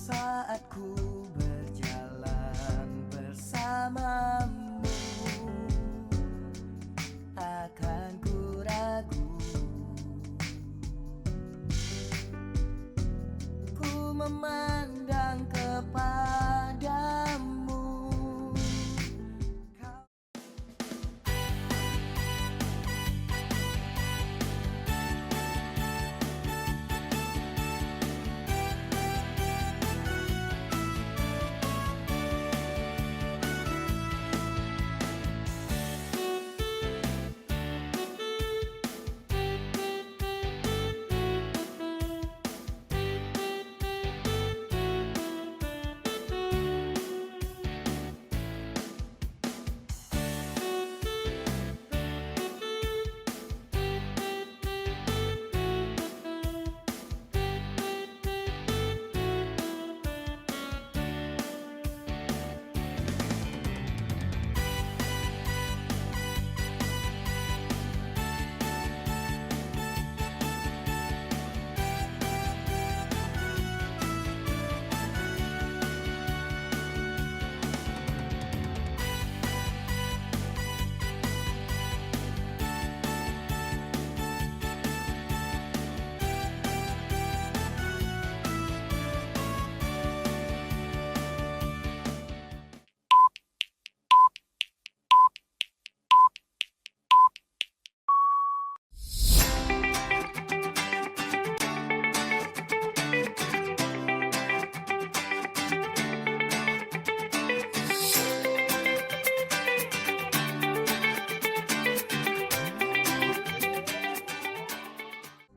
Saat ku berjalan bersamamu, takkan ku ragu. Ku memandang kepadamu.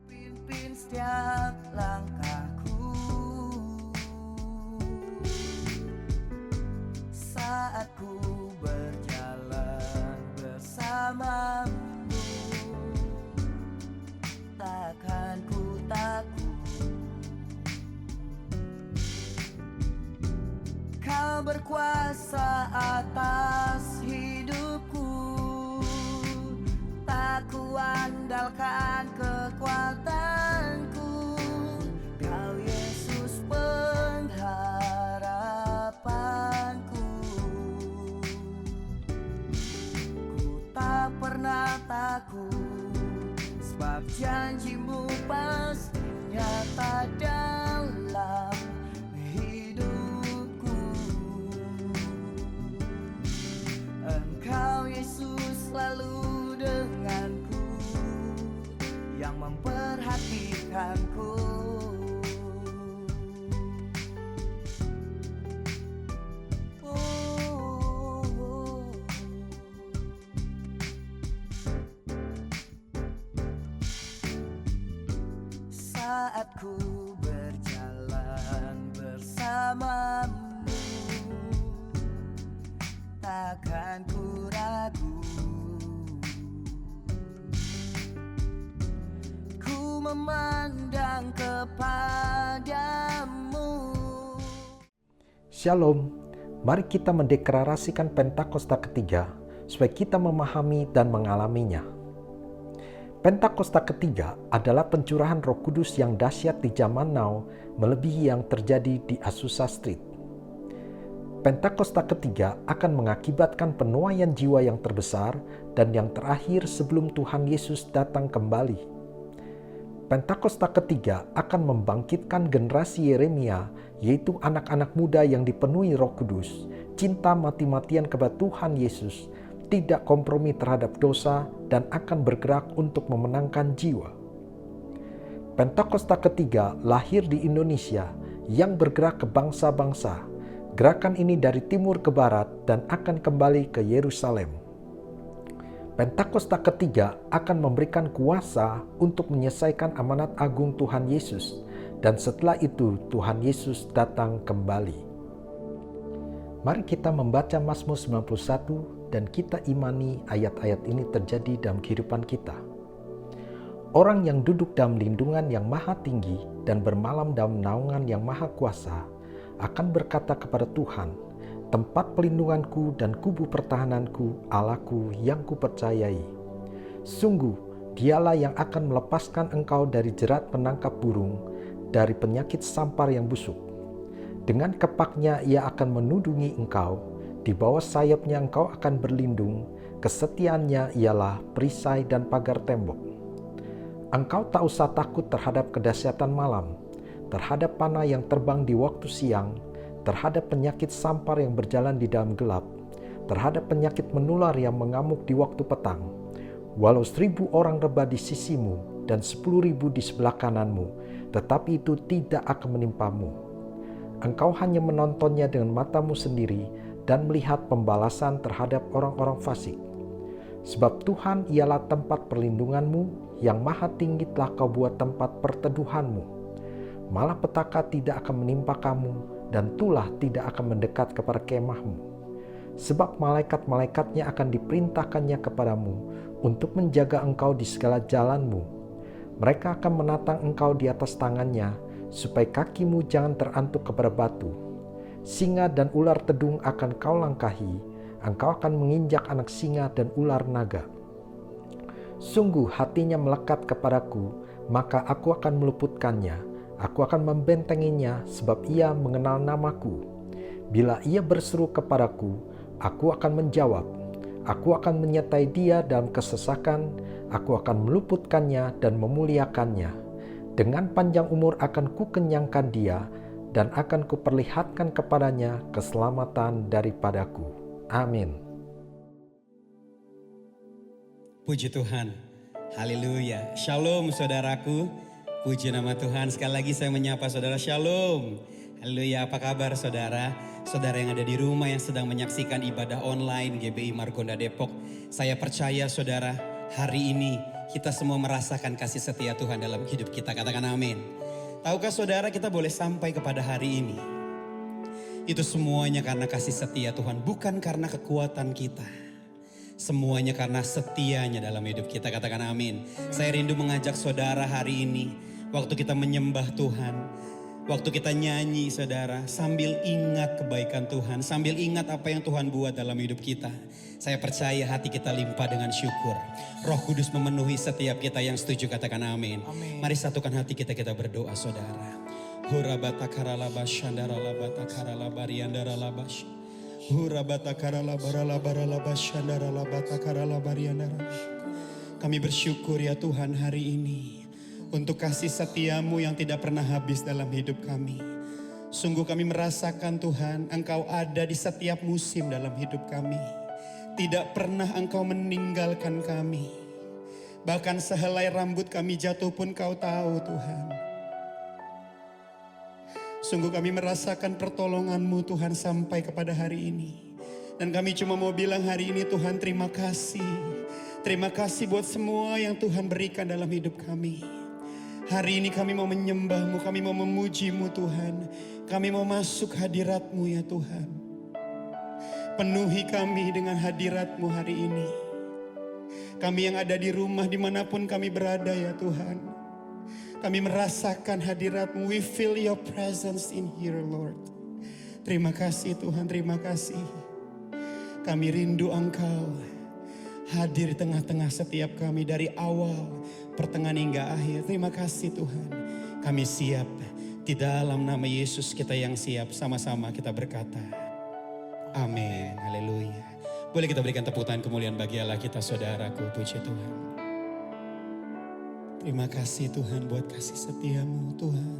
Pimpin setiap langkahku saat ku berjalan bersamamu, takkan ku takut. Kau berkuasa atas hidupku, tak ku andalkan kekuatanku. Kau Yesus pengharapanku. Ku tak pernah takut, sebab janjimu pasti nyata dalam hidupku. Engkau Yesus selalu denganku, yang memperhatikanku. Saat ku berjalan bersamamu, takkan ku ragu. Ku memandang kepadamu. Shalom, mari kita mendeklarasikan Pentakosta ketiga supaya kita memahami dan mengalaminya. Pentakosta ketiga adalah pencurahan Roh Kudus yang dahsyat di zaman now, melebihi yang terjadi di Azusa Street. Pentakosta ketiga akan mengakibatkan penuaian jiwa yang terbesar dan yang terakhir sebelum Tuhan Yesus datang kembali. Pentakosta ketiga akan membangkitkan generasi Yeremia, yaitu anak-anak muda yang dipenuhi Roh Kudus, cinta mati-matian kepada Tuhan Yesus, tidak kompromi terhadap dosa, dan akan bergerak untuk memenangkan jiwa. Pentakosta ketiga lahir di Indonesia yang bergerak ke bangsa-bangsa. Gerakan ini dari timur ke barat dan akan kembali ke Yerusalem. Pentakosta ketiga akan memberikan kuasa untuk menyelesaikan amanat agung Tuhan Yesus dan setelah itu Tuhan Yesus datang kembali. Mari kita membaca Mazmur 91 dan kita imani ayat-ayat ini terjadi dalam kehidupan kita. Orang yang duduk dalam lindungan yang maha tinggi dan bermalam dalam naungan yang maha kuasa akan berkata kepada Tuhan, tempat pelindunganku dan kubu pertahananku, Allahku yang kupercayai. Sungguh, dialah yang akan melepaskan engkau dari jerat penangkap burung, dari penyakit sampar yang busuk. Dengan kepaknya ia akan menudungi engkau, di bawah sayapnya engkau akan berlindung, kesetiaannya ialah perisai dan pagar tembok. Engkau tak usah takut terhadap kedahsyatan malam, terhadap panah yang terbang di waktu siang, terhadap penyakit sampar yang berjalan di dalam gelap, terhadap penyakit menular yang mengamuk di waktu petang. Walau 1.000 orang rebah di sisimu dan 10.000 di sebelah kananmu, tetapi itu tidak akan menimpamu. Engkau hanya menontonnya dengan matamu sendiri dan melihat pembalasan terhadap orang-orang fasik. Sebab Tuhan ialah tempat perlindunganmu, yang maha tinggi telah kau buat tempat perteduhanmu. Malapetaka tidak akan menimpa kamu, dan tulah tidak akan mendekat kepada kemahmu. Sebab malaikat-malaikatnya akan diperintahkannya kepadamu untuk menjaga engkau di segala jalanmu. Mereka akan menatang engkau di atas tangannya, supaya kakimu jangan terantuk kepada batu. Singa dan ular tedung akan kau langkahi, engkau akan menginjak anak singa dan ular naga. Sungguh hatinya melekat kepadaku, maka aku akan meluputkannya. Aku akan membentenginya sebab ia mengenal namaku. Bila ia berseru kepadaku, aku akan menjawab. Aku akan menyertai dia dalam kesesakan, aku akan meluputkannya dan memuliakannya. Dengan panjang umur akan kukenyangkan dia, dan akan kuperlihatkan kepadanya keselamatan daripadaku. Amin. Puji Tuhan, haleluya. Shalom saudaraku, puji nama Tuhan. Sekali lagi saya menyapa saudara, shalom. Haleluya, apa kabar saudara? Saudara yang ada di rumah yang sedang menyaksikan ibadah online GBI Margonda Depok. Saya percaya saudara, hari ini kita semua merasakan kasih setia Tuhan dalam hidup kita. Katakan amin. Tahukah saudara, kita boleh sampai kepada hari ini. Itu semuanya karena kasih setia Tuhan, bukan karena kekuatan kita. Semuanya karena setianya dalam hidup kita. Katakan amin. Saya rindu mengajak saudara hari ini, waktu kita menyembah Tuhan, waktu kita nyanyi saudara, sambil ingat kebaikan Tuhan, sambil ingat apa yang Tuhan buat dalam hidup kita. Saya percaya hati kita limpah dengan syukur. Roh Kudus memenuhi setiap kita yang setuju. Katakan amin. Mari satukan hati kita berdoa saudara. Hurabata karalaba shandara labata karalaba riandara labash. Kami bersyukur ya Tuhan hari ini untuk kasih setiamu yang tidak pernah habis dalam hidup kami. Sungguh kami merasakan Tuhan, Engkau ada di setiap musim dalam hidup kami. Tidak pernah Engkau meninggalkan kami. Bahkan sehelai rambut kami jatuh pun Kau tahu Tuhan. Sungguh kami merasakan pertolongan-Mu Tuhan sampai kepada hari ini. Dan kami cuma mau bilang hari ini Tuhan terima kasih. Terima kasih buat semua yang Tuhan berikan dalam hidup kami. Hari ini kami mau menyembah-Mu, kami mau memuji-Mu Tuhan. Kami mau masuk hadirat-Mu ya Tuhan. Penuhi kami dengan hadirat-Mu hari ini. Kami yang ada di rumah dimanapun kami berada ya Tuhan. Kami merasakan hadirat-Mu. We feel your presence in here, Lord. Terima kasih Tuhan, terima kasih. Kami rindu Engkau hadir di tengah-tengah setiap kami dari awal, pertengahan hingga akhir. Terima kasih Tuhan. Kami siap. Di dalam nama Yesus kita yang siap, sama-sama kita berkata, amin. Haleluya. Boleh kita berikan tepuk tangan kemuliaan bagi Allah kita saudaraku. Puji Tuhan. Terima kasih Tuhan buat kasih setiamu Tuhan.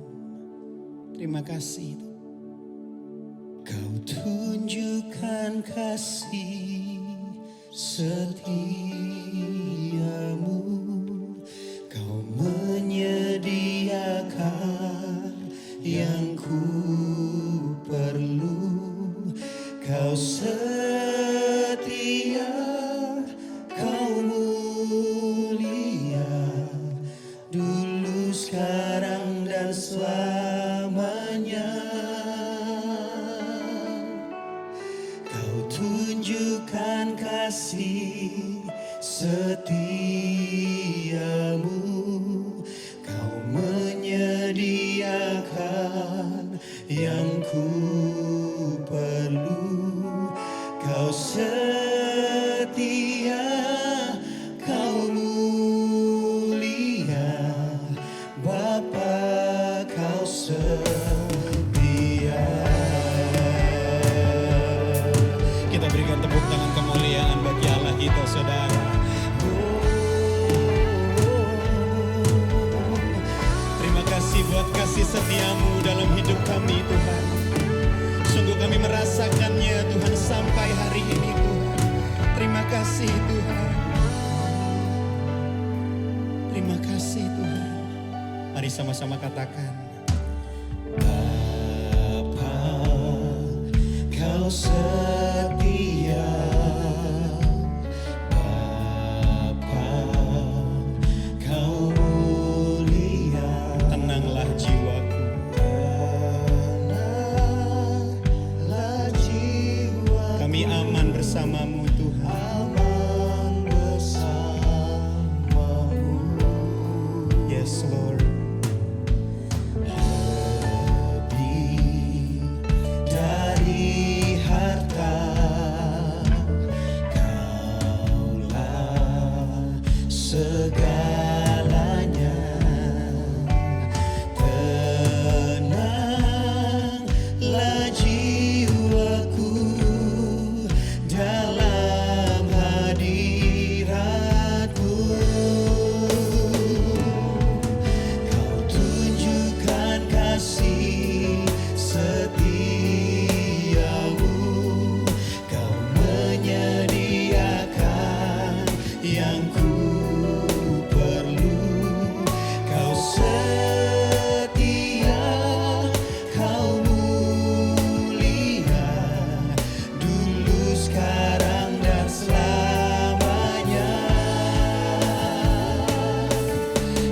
Terima kasih. Kau tunjukkan kasih setiamu. Kau menyediakan yang ku perlu. Kau setia, kau mulia. Dulu, sekarang, dan selamanya. kasih setiamu, Kau menyediakan yang ku perlu. Kau setia, Kau mulia, Bapa, Kau setia. Kita berikan tepuk tangan kemuliaan bagi Allah kita, saudara. Terima kasih buat kasih setiamu dalam hidup kami, Tuhan. Sungguh kami merasakannya, Tuhan, sampai hari ini, Tuhan. Terima kasih, Tuhan. Terima kasih, Tuhan. Mari sama-sama katakan, Bapa, Kau setia. Bapa, Kau mulia. Tenanglah jiwaku. Tenanglah jiwaku. Kami aman bersamamu, Tuhan. Aman bersamamu. Yes, Lord. Lebih dari harta, Kaulah segalanya. Tenanglah jiwaku dalam hadiratmu. Kau tunjukkan kasih setiamu, Kau menyediakan yang ku perlu. Kau setia, Kau mulia, dulu, sekarang, dan selamanya.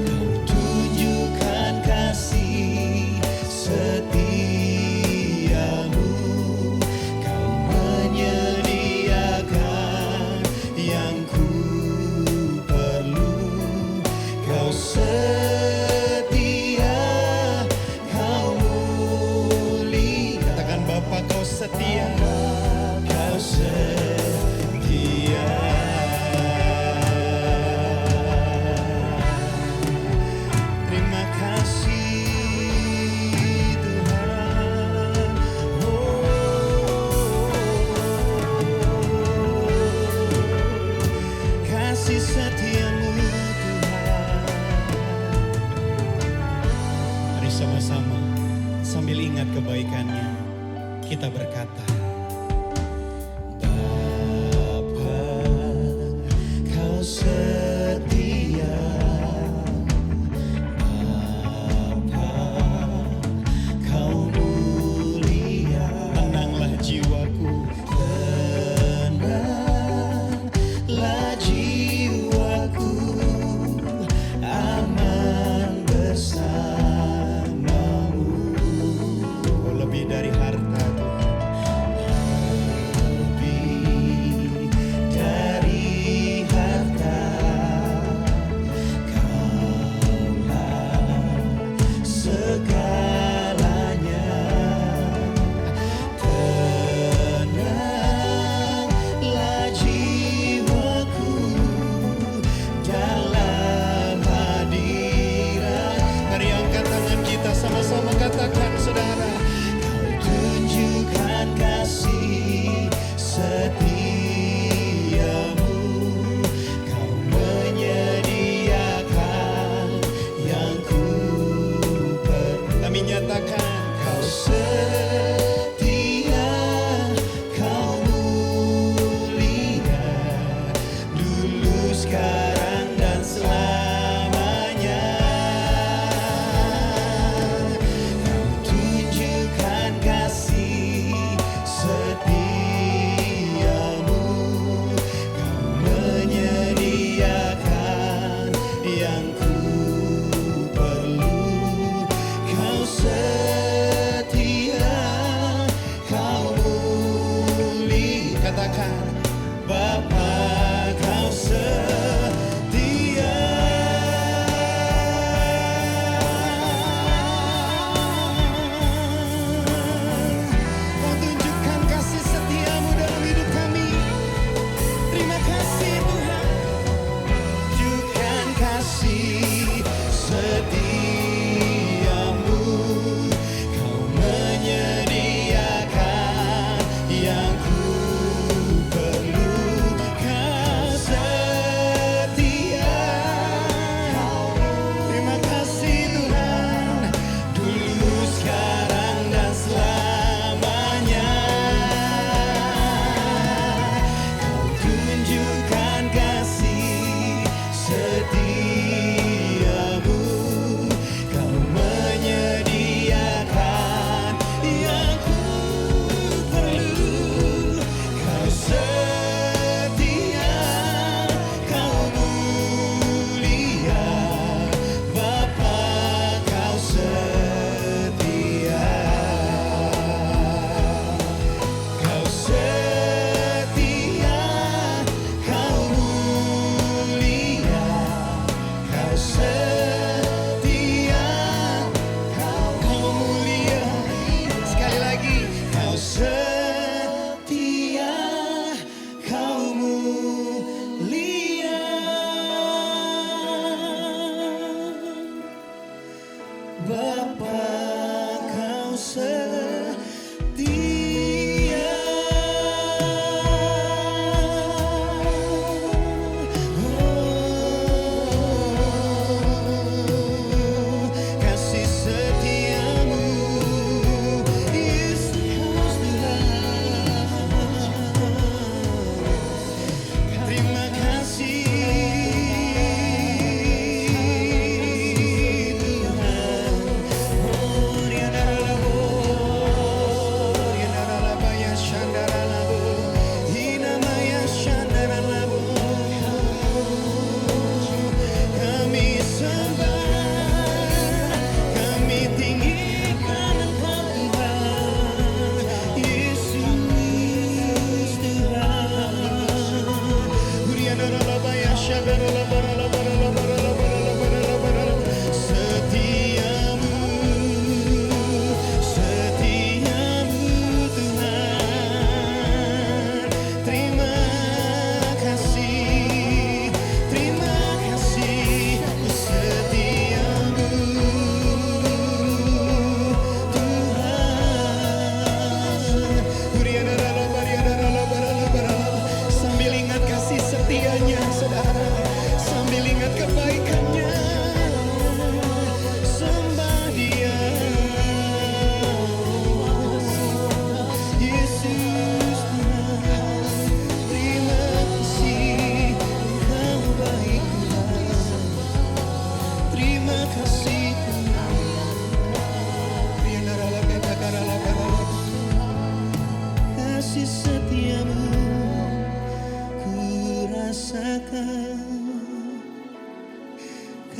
Kau tunjukkan kasih setiamu, Kau menyediakan yang ku perlu. Kau setia, Kau mulia. Katakan, Bapa, Kau setia. Kau setia. Terima kasih, Tuhan. Kasih setiamu, Tuhan. Mari sama-sama sambil ingat kebaikannya, kita berkata, Bapa, Kau setia. Bapa, Kau mulia. Tenanglah jiwaku. Tenanglah jiwaku, aman bersamamu. Oh, lebih dari harta, Tuhan.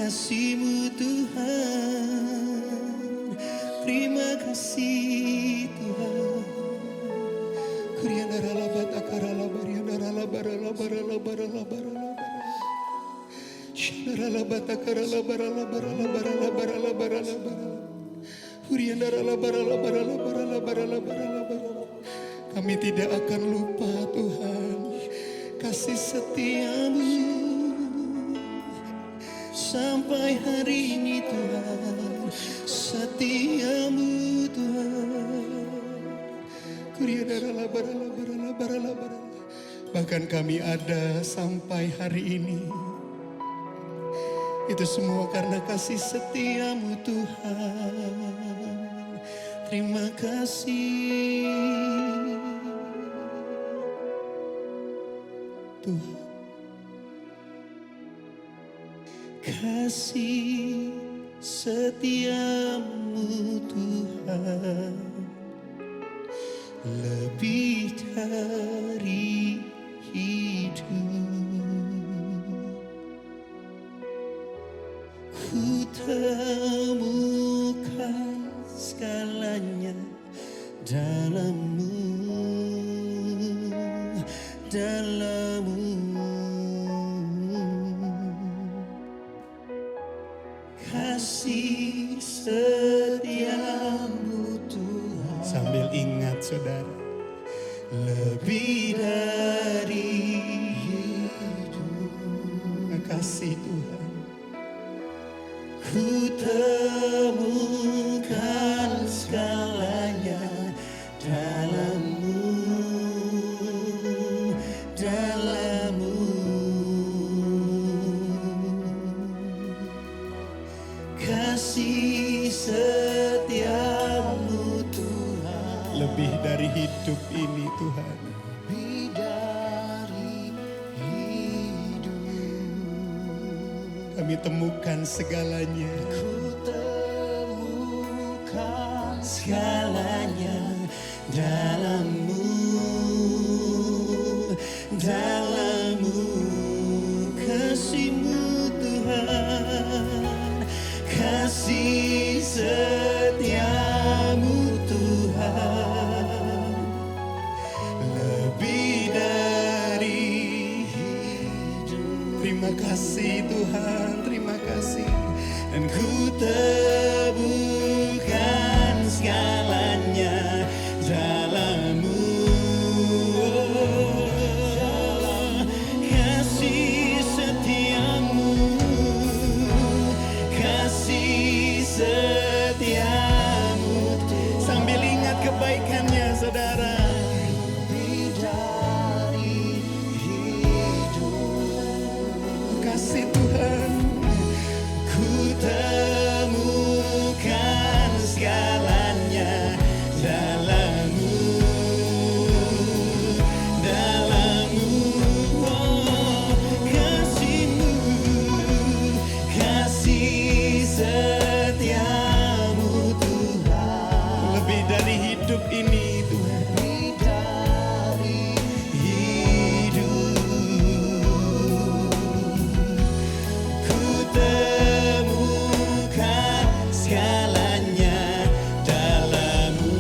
kasih-Mu Tuhan, terima kasih Tuhan. Kami tidak akan lupa Tuhan kasih setiamu sampai hari ini Tuhan, setiamu Tuhan. Bahkan kami ada sampai hari ini, itu semua karena kasih setiamu Tuhan. Terima kasih Tuhan. Kasih setiamu Tuhan lebih dari hidup. Ku temukan segalanya dalam-Mu, dalam-Mu. Kasih setiamu Tuhan. Sambil ingat saudara, lebih dari hidup. Kasih Tuhan. Ku temukan segalanya dalam-Mu, dalam-Mu. Kasih setiamu Tuhan, lebih dari hidup ini Tuhan, lebih dari hidup. Kami temukan segalanya, ku temukan segalanya dalam-Mu, dalam-Mu. Kasih-Mu Tuhan, kasih setiamu Tuhan, lebih dari hidup. Terima kasih Tuhan, terima kasih. Dan ku temukan segalanya dalam-Mu. Kasih setiamu, kasih setiamu. Sambil ingat kebaikannya saudara. Lebih dari hidup. Kasih Tuhan. Ku temukan segalanya dalam-Mu, dalam-Mu. Oh, kasih-Mu, kasih setiamu Tuhan, lebih dari hidup ini Tuhan, lebih dari hidup. Ku temukan segalanya dalam-Mu.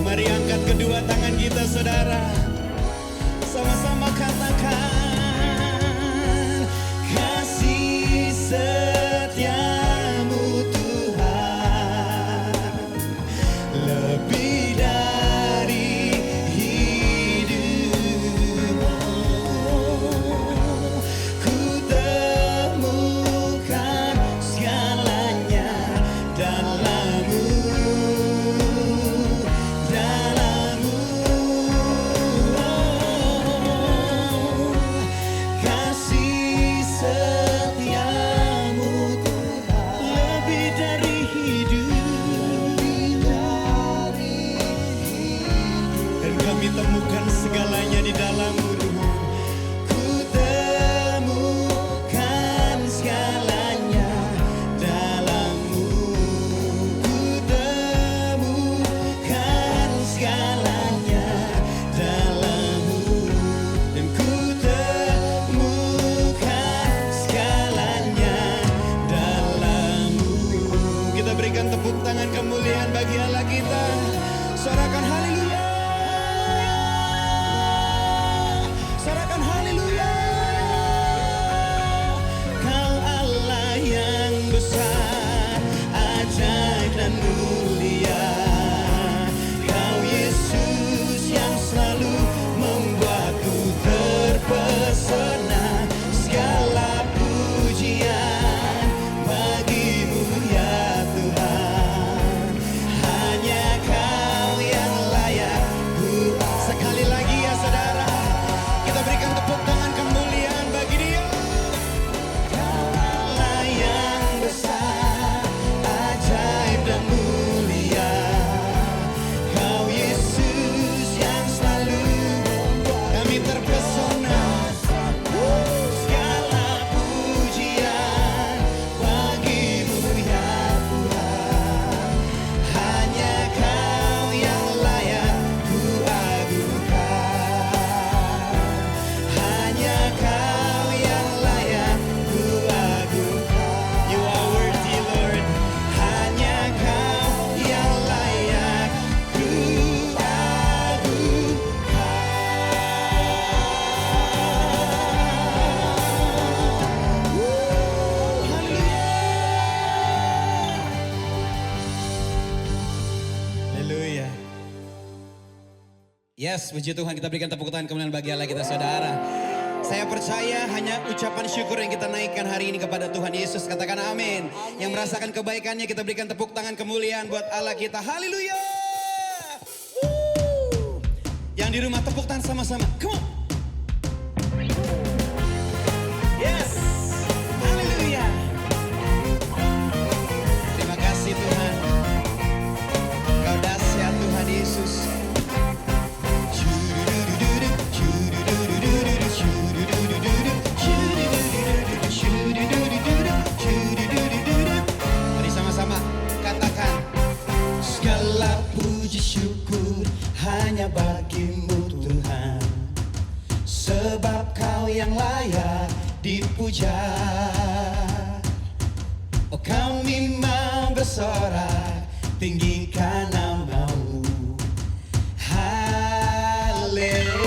Mari angkat kedua tangan kita saudara, sama-sama katakan, kasih setiamu Tuhan, lebih dari hidup. Ku temukan segalanya dalam-Mu, dalam-Mu. Kasih setiamu Tuhan, lebih dari hidup, lebih dari hidup. Dan kami temukan segalanya di dalam-Mu Tuhan. Ku temukan segalanya dalam-Mu, ku temukan segalanya dalam-Mu. Dan ku temukan segalanya Yes, puji Tuhan, kita berikan tepuk tangan kemuliaan bagi Allah kita saudara. Saya percaya hanya ucapan syukur yang kita naikkan hari ini kepada Tuhan Yesus. Katakan amin. Yang merasakan kebaikannya kita berikan tepuk tangan kemuliaan buat Allah kita. Haleluya. Yang di rumah tepuk tangan sama-sama. Come on. Yes. Haleluya. Terima kasih Tuhan. Kau dahsyat Tuhan Yesus. Mari sama-sama katakan, segala puji syukur hanya bagimu Tuhan, sebab Kau yang layak dipuja. Oh, kami mau bersorak, tinggikan nama-Mu. Haleluya.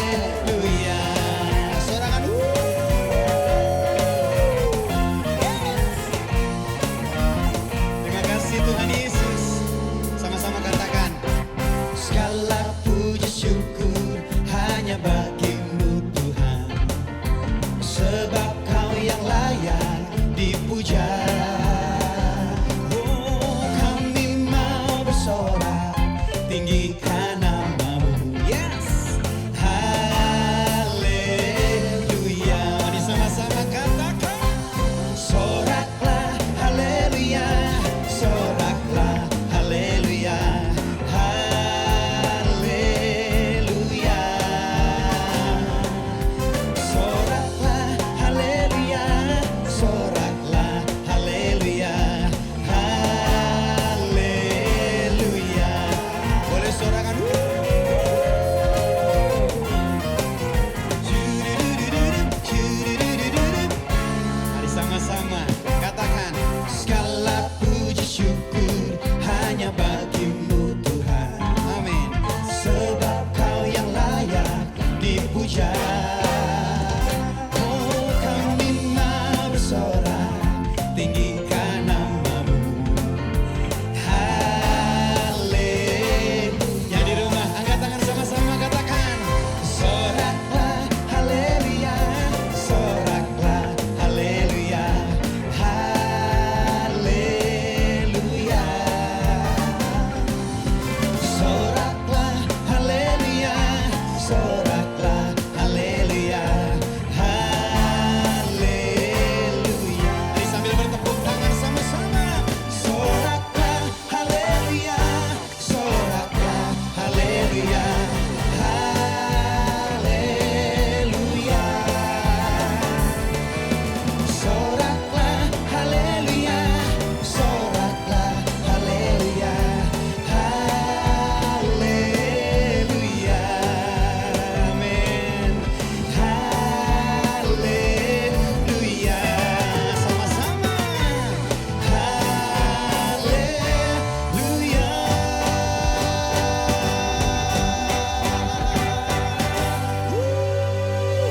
Sorangan. Terima kasih Tuhan Yesus. Sama-sama katakan, segala puji syukur hanya bagimu Tuhan, sebab Kau yang layak dipuja. Oh, kami mau bersorak, tinggikan nama-Mu. Yes. Haleluya. Mari sama-sama katakan, soraklah haleluya, soraklah haleluya, haleluya. Soraklah haleluya, soraklah haleluya, haleluya. Boleh sorangan. Mari sama-sama katakan, segala puji syukur hanya bagimu Tuhan. Amin. Sebab Kau yang layak dipuja. Oh, kami mau bersorak, tinggikan nama-Mu. Haleluya. Yang di rumah angkat tangan sama-sama katakan, soraklah haleluya, soraklah haleluya, haleluya. Soraklah haleluya, soraklah haleluya, haleluya. Mari sambil bertepuk tangan sama-sama. Soraklah haleluya, soraklah haleluya, haleluya. Soraklah haleluya, soraklah haleluya, haleluya. Amin. Haleluya. Sama-sama. Haleluya.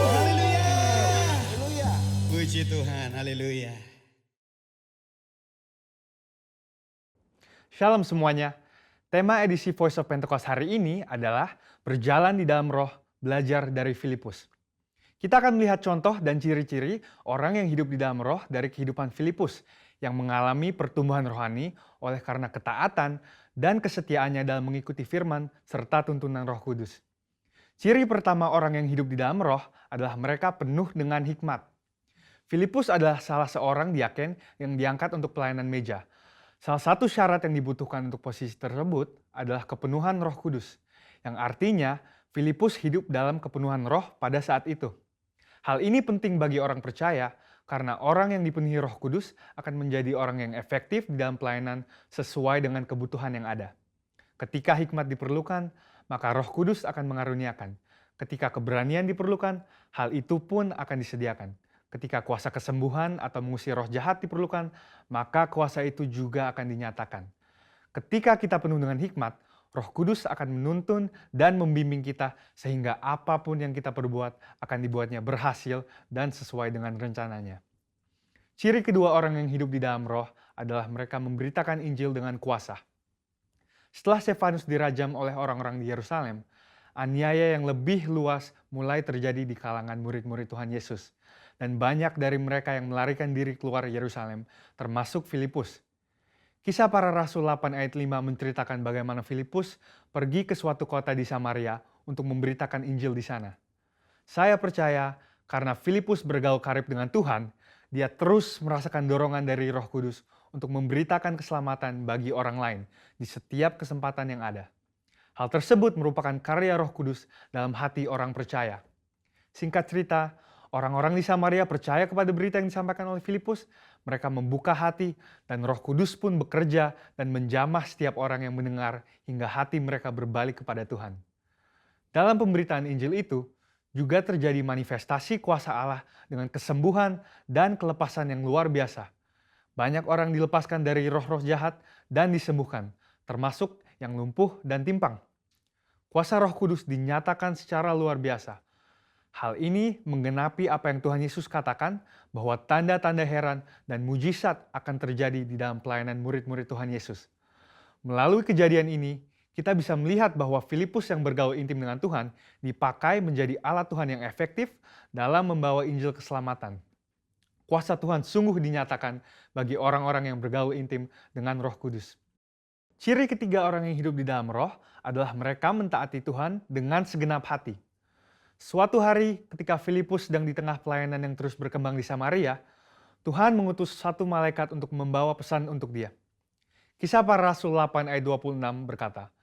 Haleluya. Puji Tuhan. Haleluya. Shalom semuanya. Tema edisi Voice of Pentecost hari ini adalah berjalan di dalam roh, belajar dari Filipus. Kita akan melihat contoh dan ciri-ciri orang yang hidup di dalam roh dari kehidupan Filipus yang mengalami pertumbuhan rohani oleh karena ketaatan dan kesetiaannya dalam mengikuti firman serta tuntunan Roh Kudus. Ciri pertama orang yang hidup di dalam roh adalah mereka penuh dengan hikmat. Filipus adalah salah seorang diaken yang diangkat untuk pelayanan meja. Salah satu syarat yang dibutuhkan untuk posisi tersebut adalah kepenuhan Roh Kudus, yang artinya Filipus hidup dalam kepenuhan roh pada saat itu. Hal ini penting bagi orang percaya karena orang yang dipenuhi Roh Kudus akan menjadi orang yang efektif di dalam pelayanan sesuai dengan kebutuhan yang ada. Ketika hikmat diperlukan, maka Roh Kudus akan mengaruniakan. Ketika keberanian diperlukan, hal itu pun akan disediakan. Ketika kuasa kesembuhan atau mengusir roh jahat diperlukan, maka kuasa itu juga akan dinyatakan. Ketika kita penuh dengan hikmat, Roh Kudus akan menuntun dan membimbing kita sehingga apapun yang kita perbuat akan dibuatnya berhasil dan sesuai dengan rencananya. Ciri kedua orang yang hidup di dalam roh adalah mereka memberitakan Injil dengan kuasa. Setelah Stefanus dirajam oleh orang-orang di Yerusalem, aniaya yang lebih luas mulai terjadi di kalangan murid-murid Tuhan Yesus. Dan banyak dari mereka yang melarikan diri keluar Yerusalem, termasuk Filipus. Kisah para Rasul 8 ayat 5 menceritakan bagaimana Filipus pergi ke suatu kota di Samaria untuk memberitakan Injil di sana. Saya percaya karena Filipus bergaul karib dengan Tuhan, dia terus merasakan dorongan dari Roh Kudus untuk memberitakan keselamatan bagi orang lain di setiap kesempatan yang ada. Hal tersebut merupakan karya Roh Kudus dalam hati orang percaya. Singkat cerita, orang-orang di Samaria percaya kepada berita yang disampaikan oleh Filipus. Mereka membuka hati dan Roh Kudus pun bekerja dan menjamah setiap orang yang mendengar hingga hati mereka berbalik kepada Tuhan. Dalam pemberitaan Injil itu, juga terjadi manifestasi kuasa Allah dengan kesembuhan dan kelepasan yang luar biasa. Banyak orang dilepaskan dari roh-roh jahat dan disembuhkan, termasuk yang lumpuh dan timpang. Kuasa Roh Kudus dinyatakan secara luar biasa. Hal ini menggenapi apa yang Tuhan Yesus katakan bahwa tanda-tanda heran dan mujizat akan terjadi di dalam pelayanan murid-murid Tuhan Yesus. Melalui kejadian ini, kita bisa melihat bahwa Filipus yang bergaul intim dengan Tuhan dipakai menjadi alat Tuhan yang efektif dalam membawa Injil keselamatan. Kuasa Tuhan sungguh dinyatakan bagi orang-orang yang bergaul intim dengan Roh Kudus. Ciri ketiga orang yang hidup di dalam Roh adalah mereka mentaati Tuhan dengan segenap hati. Suatu hari ketika Filipus sedang di tengah pelayanan yang terus berkembang di Samaria, Tuhan mengutus satu malaikat untuk membawa pesan untuk dia. Kisah para Rasul 8 ayat 26 berkata,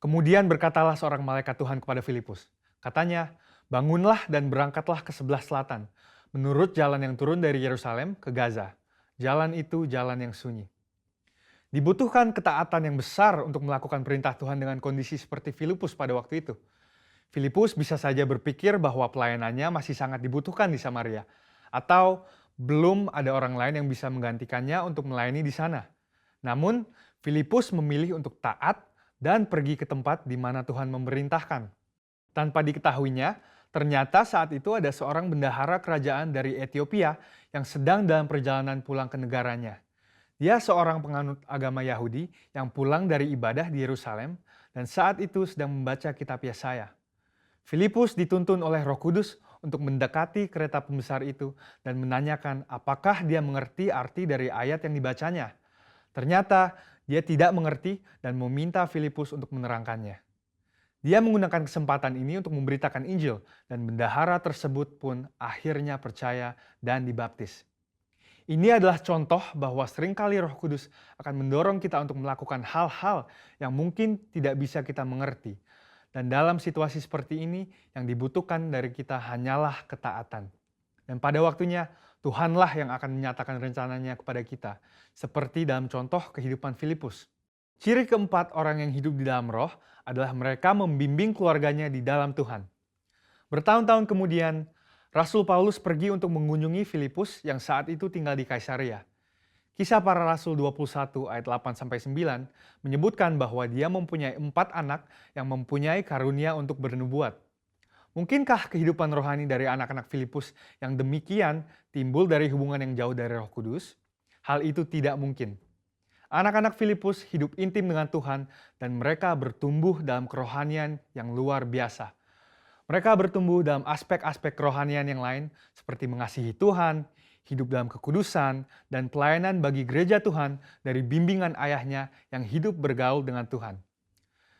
"Kemudian berkatalah seorang malaikat Tuhan kepada Filipus. Katanya, bangunlah dan berangkatlah ke sebelah selatan, menurut jalan yang turun dari Yerusalem ke Gaza. Jalan itu jalan yang sunyi." Dibutuhkan ketaatan yang besar untuk melakukan perintah Tuhan dengan kondisi seperti Filipus pada waktu itu. Filipus bisa saja berpikir bahwa pelayanannya masih sangat dibutuhkan di Samaria, atau belum ada orang lain yang bisa menggantikannya untuk melayani di sana. Namun, Filipus memilih untuk taat dan pergi ke tempat di mana Tuhan memerintahkan. Tanpa diketahuinya, ternyata saat itu ada seorang bendahara kerajaan dari Ethiopia yang sedang dalam perjalanan pulang ke negaranya. Dia seorang penganut agama Yahudi yang pulang dari ibadah di Yerusalem dan saat itu sedang membaca kitab Yesaya. Filipus dituntun oleh Roh Kudus untuk mendekati kereta pembesar itu dan menanyakan apakah dia mengerti arti dari ayat yang dibacanya. Ternyata dia tidak mengerti dan meminta Filipus untuk menerangkannya. Dia menggunakan kesempatan ini untuk memberitakan Injil dan bendahara tersebut pun akhirnya percaya dan dibaptis. Ini adalah contoh bahwa seringkali Roh Kudus akan mendorong kita untuk melakukan hal-hal yang mungkin tidak bisa kita mengerti. Dan dalam situasi seperti ini yang dibutuhkan dari kita hanyalah ketaatan. Dan pada waktunya Tuhanlah yang akan menyatakan rencananya kepada kita, seperti dalam contoh kehidupan Filipus. Ciri keempat orang yang hidup di dalam Roh adalah mereka membimbing keluarganya di dalam Tuhan. Bertahun-tahun kemudian, Rasul Paulus pergi untuk mengunjungi Filipus yang saat itu tinggal di Kaisaria. Kisah para Rasul 21 ayat 8-9 menyebutkan bahwa dia mempunyai 4 anak yang mempunyai karunia untuk bernubuat. Mungkinkah kehidupan rohani dari anak-anak Filipus yang demikian timbul dari hubungan yang jauh dari Roh Kudus? Hal itu tidak mungkin. Anak-anak Filipus hidup intim dengan Tuhan dan mereka bertumbuh dalam kerohanian yang luar biasa. Mereka bertumbuh dalam aspek-aspek kerohanian yang lain seperti mengasihi Tuhan, hidup dalam kekudusan, dan pelayanan bagi gereja Tuhan dari bimbingan ayahnya yang hidup bergaul dengan Tuhan.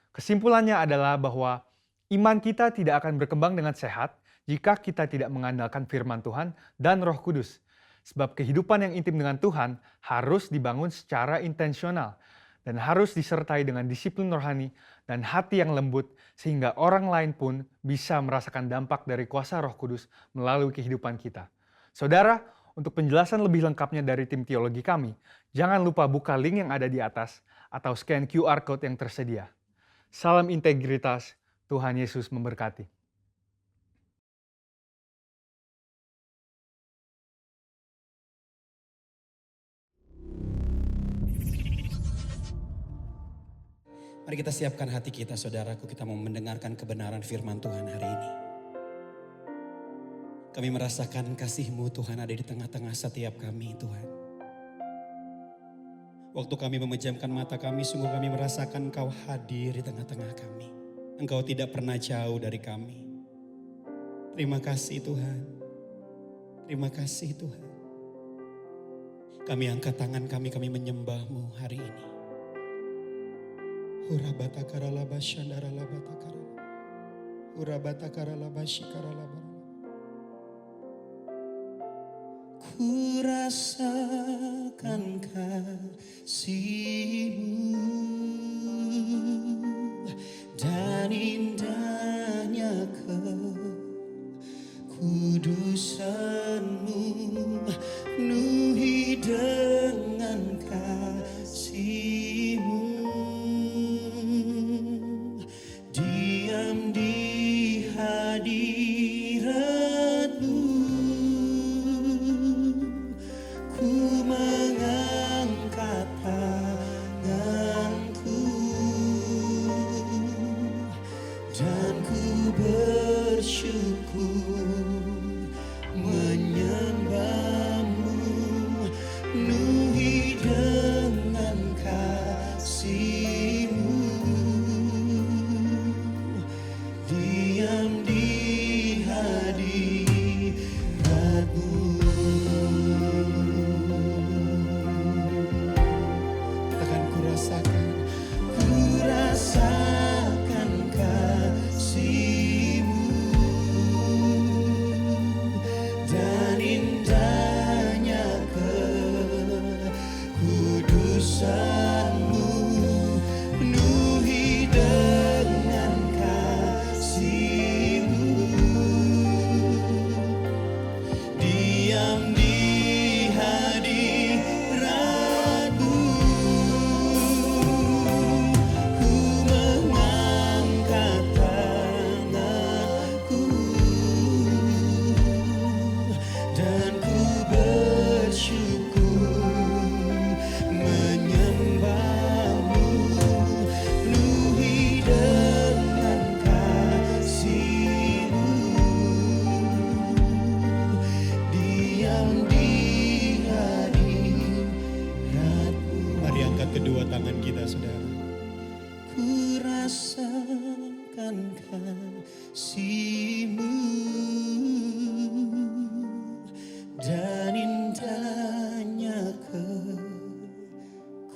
Kesimpulannya adalah bahwa iman kita tidak akan berkembang dengan sehat jika kita tidak mengandalkan firman Tuhan dan Roh Kudus. Sebab kehidupan yang intim dengan Tuhan harus dibangun secara intensional dan harus disertai dengan disiplin rohani dan hati yang lembut sehingga orang lain pun bisa merasakan dampak dari kuasa Roh Kudus melalui kehidupan kita. Saudara, untuk penjelasan lebih lengkapnya dari tim teologi kami, jangan lupa buka link yang ada di atas atau scan QR Code yang tersedia. Salam integritas, Tuhan Yesus memberkati. Mari kita siapkan hati kita, saudaraku. Kita mau mendengarkan kebenaran firman Tuhan hari ini. Kami merasakan kasih-Mu Tuhan ada di tengah-tengah setiap kami, Tuhan. Waktu kami memejamkan mata kami, sungguh kami merasakan Engkau hadir di tengah-tengah kami. Engkau tidak pernah jauh dari kami. Terima kasih Tuhan. Terima kasih Tuhan. Kami angkat tangan kami menyembah-Mu hari ini. Ku rasakan kasih-Mu dan indahnya kekudusan-Mu, penuhi dengan kasih-Mu. Diam di hadirat-Mu, ku mengangkat tanganku dan ku bersyukur menyembah-Mu, penuhi dengan kasih-Mu. Diam di hadirat-Mu. Katakan ku rasakan kasih-Mu dan indahnya kekudusan-Mu, penuhi dengan kasih-Mu. Diam di hadirat-Mu, ku mengangkat tanganku dan ku bersyukur menyembah-Mu, penuhi dengan kasih-Mu. Diam di hadirat-Mu. Mari angkat kedua tangan kita, saudara. Ku rasakan kasih-Mu dan indahnya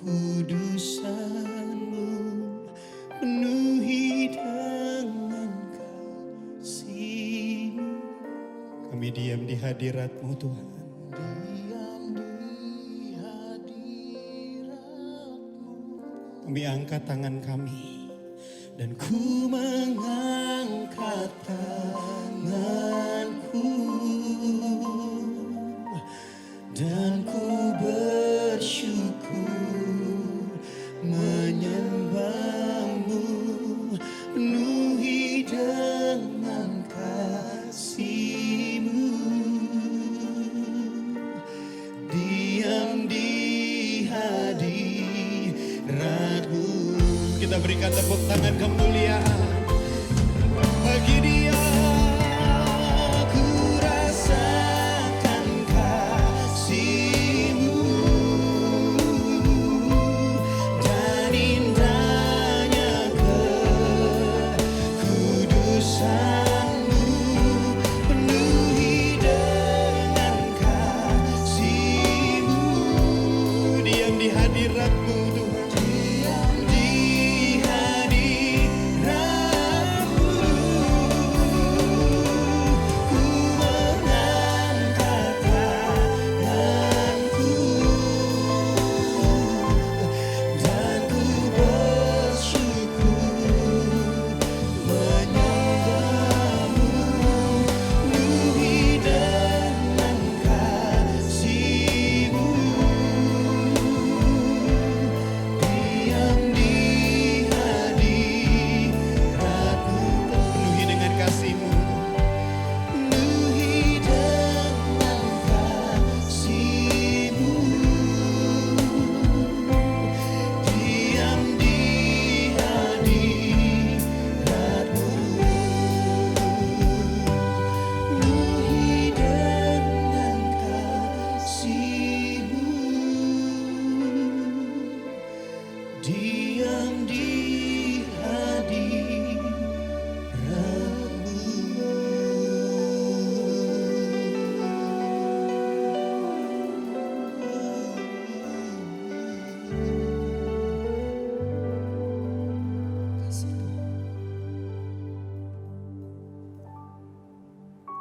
kekudusan-Mu, penuhi dengan kasih-Mu. Kami diam di hadirat-Mu Tuhan. Diam di hadirat-Mu. Kami angkat tangan kami dan ku mengangkat tanganku dan ku bersyukur menyembah-Mu, penuhi dengan kasih-Mu. Diam di hadirat-Mu. Kita berikan tepuk tangan kemuliaan bagi Dia. Ku rasakan kasih-Mu dan indahnya kekudusan-Mu, penuhi dengan kasih-Mu. Diam di hadirat-Mu Tuhan. Diam di hadirat-Mu.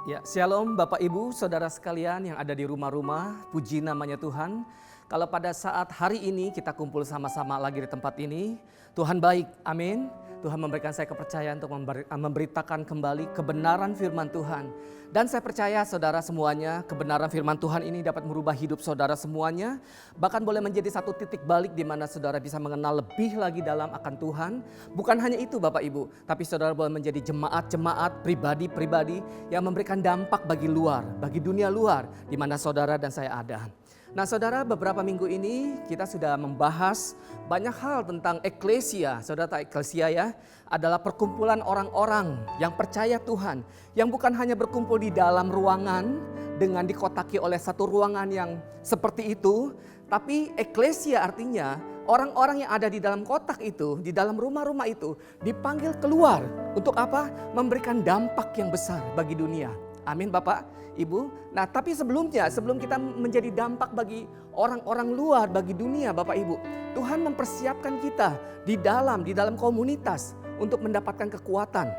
Ya, shalom Bapak Ibu, Saudara sekalian yang ada di rumah-rumah, puji namanya Tuhan. Kalau pada saat hari ini kita kumpul sama-sama lagi di tempat ini, Tuhan baik, amin. Tuhan memberikan saya kepercayaan untuk memberitakan kembali kebenaran firman Tuhan. Dan saya percaya saudara semuanya, kebenaran firman Tuhan ini dapat merubah hidup saudara semuanya. Bahkan boleh menjadi satu titik balik di mana saudara bisa mengenal lebih lagi dalam akan Tuhan. Bukan hanya itu Bapak Ibu, tapi saudara boleh menjadi jemaat-jemaat, pribadi-pribadi yang memberikan dampak bagi luar, bagi dunia luar di mana saudara dan saya ada. Nah saudara, beberapa minggu ini kita sudah membahas banyak hal tentang eklesia. Saudara tahu eklesia ya, adalah perkumpulan orang-orang yang percaya Tuhan. Yang bukan hanya berkumpul di dalam ruangan dengan dikotaki oleh satu ruangan yang seperti itu. Tapi eklesia artinya orang-orang yang ada di dalam kotak itu, di dalam rumah-rumah itu dipanggil keluar. Untuk apa? Memberikan dampak yang besar bagi dunia. Amin Bapak, Ibu. Nah tapi sebelum kita menjadi dampak bagi orang-orang luar, bagi dunia Bapak Ibu. Tuhan mempersiapkan kita di dalam komunitas untuk mendapatkan kekuatan.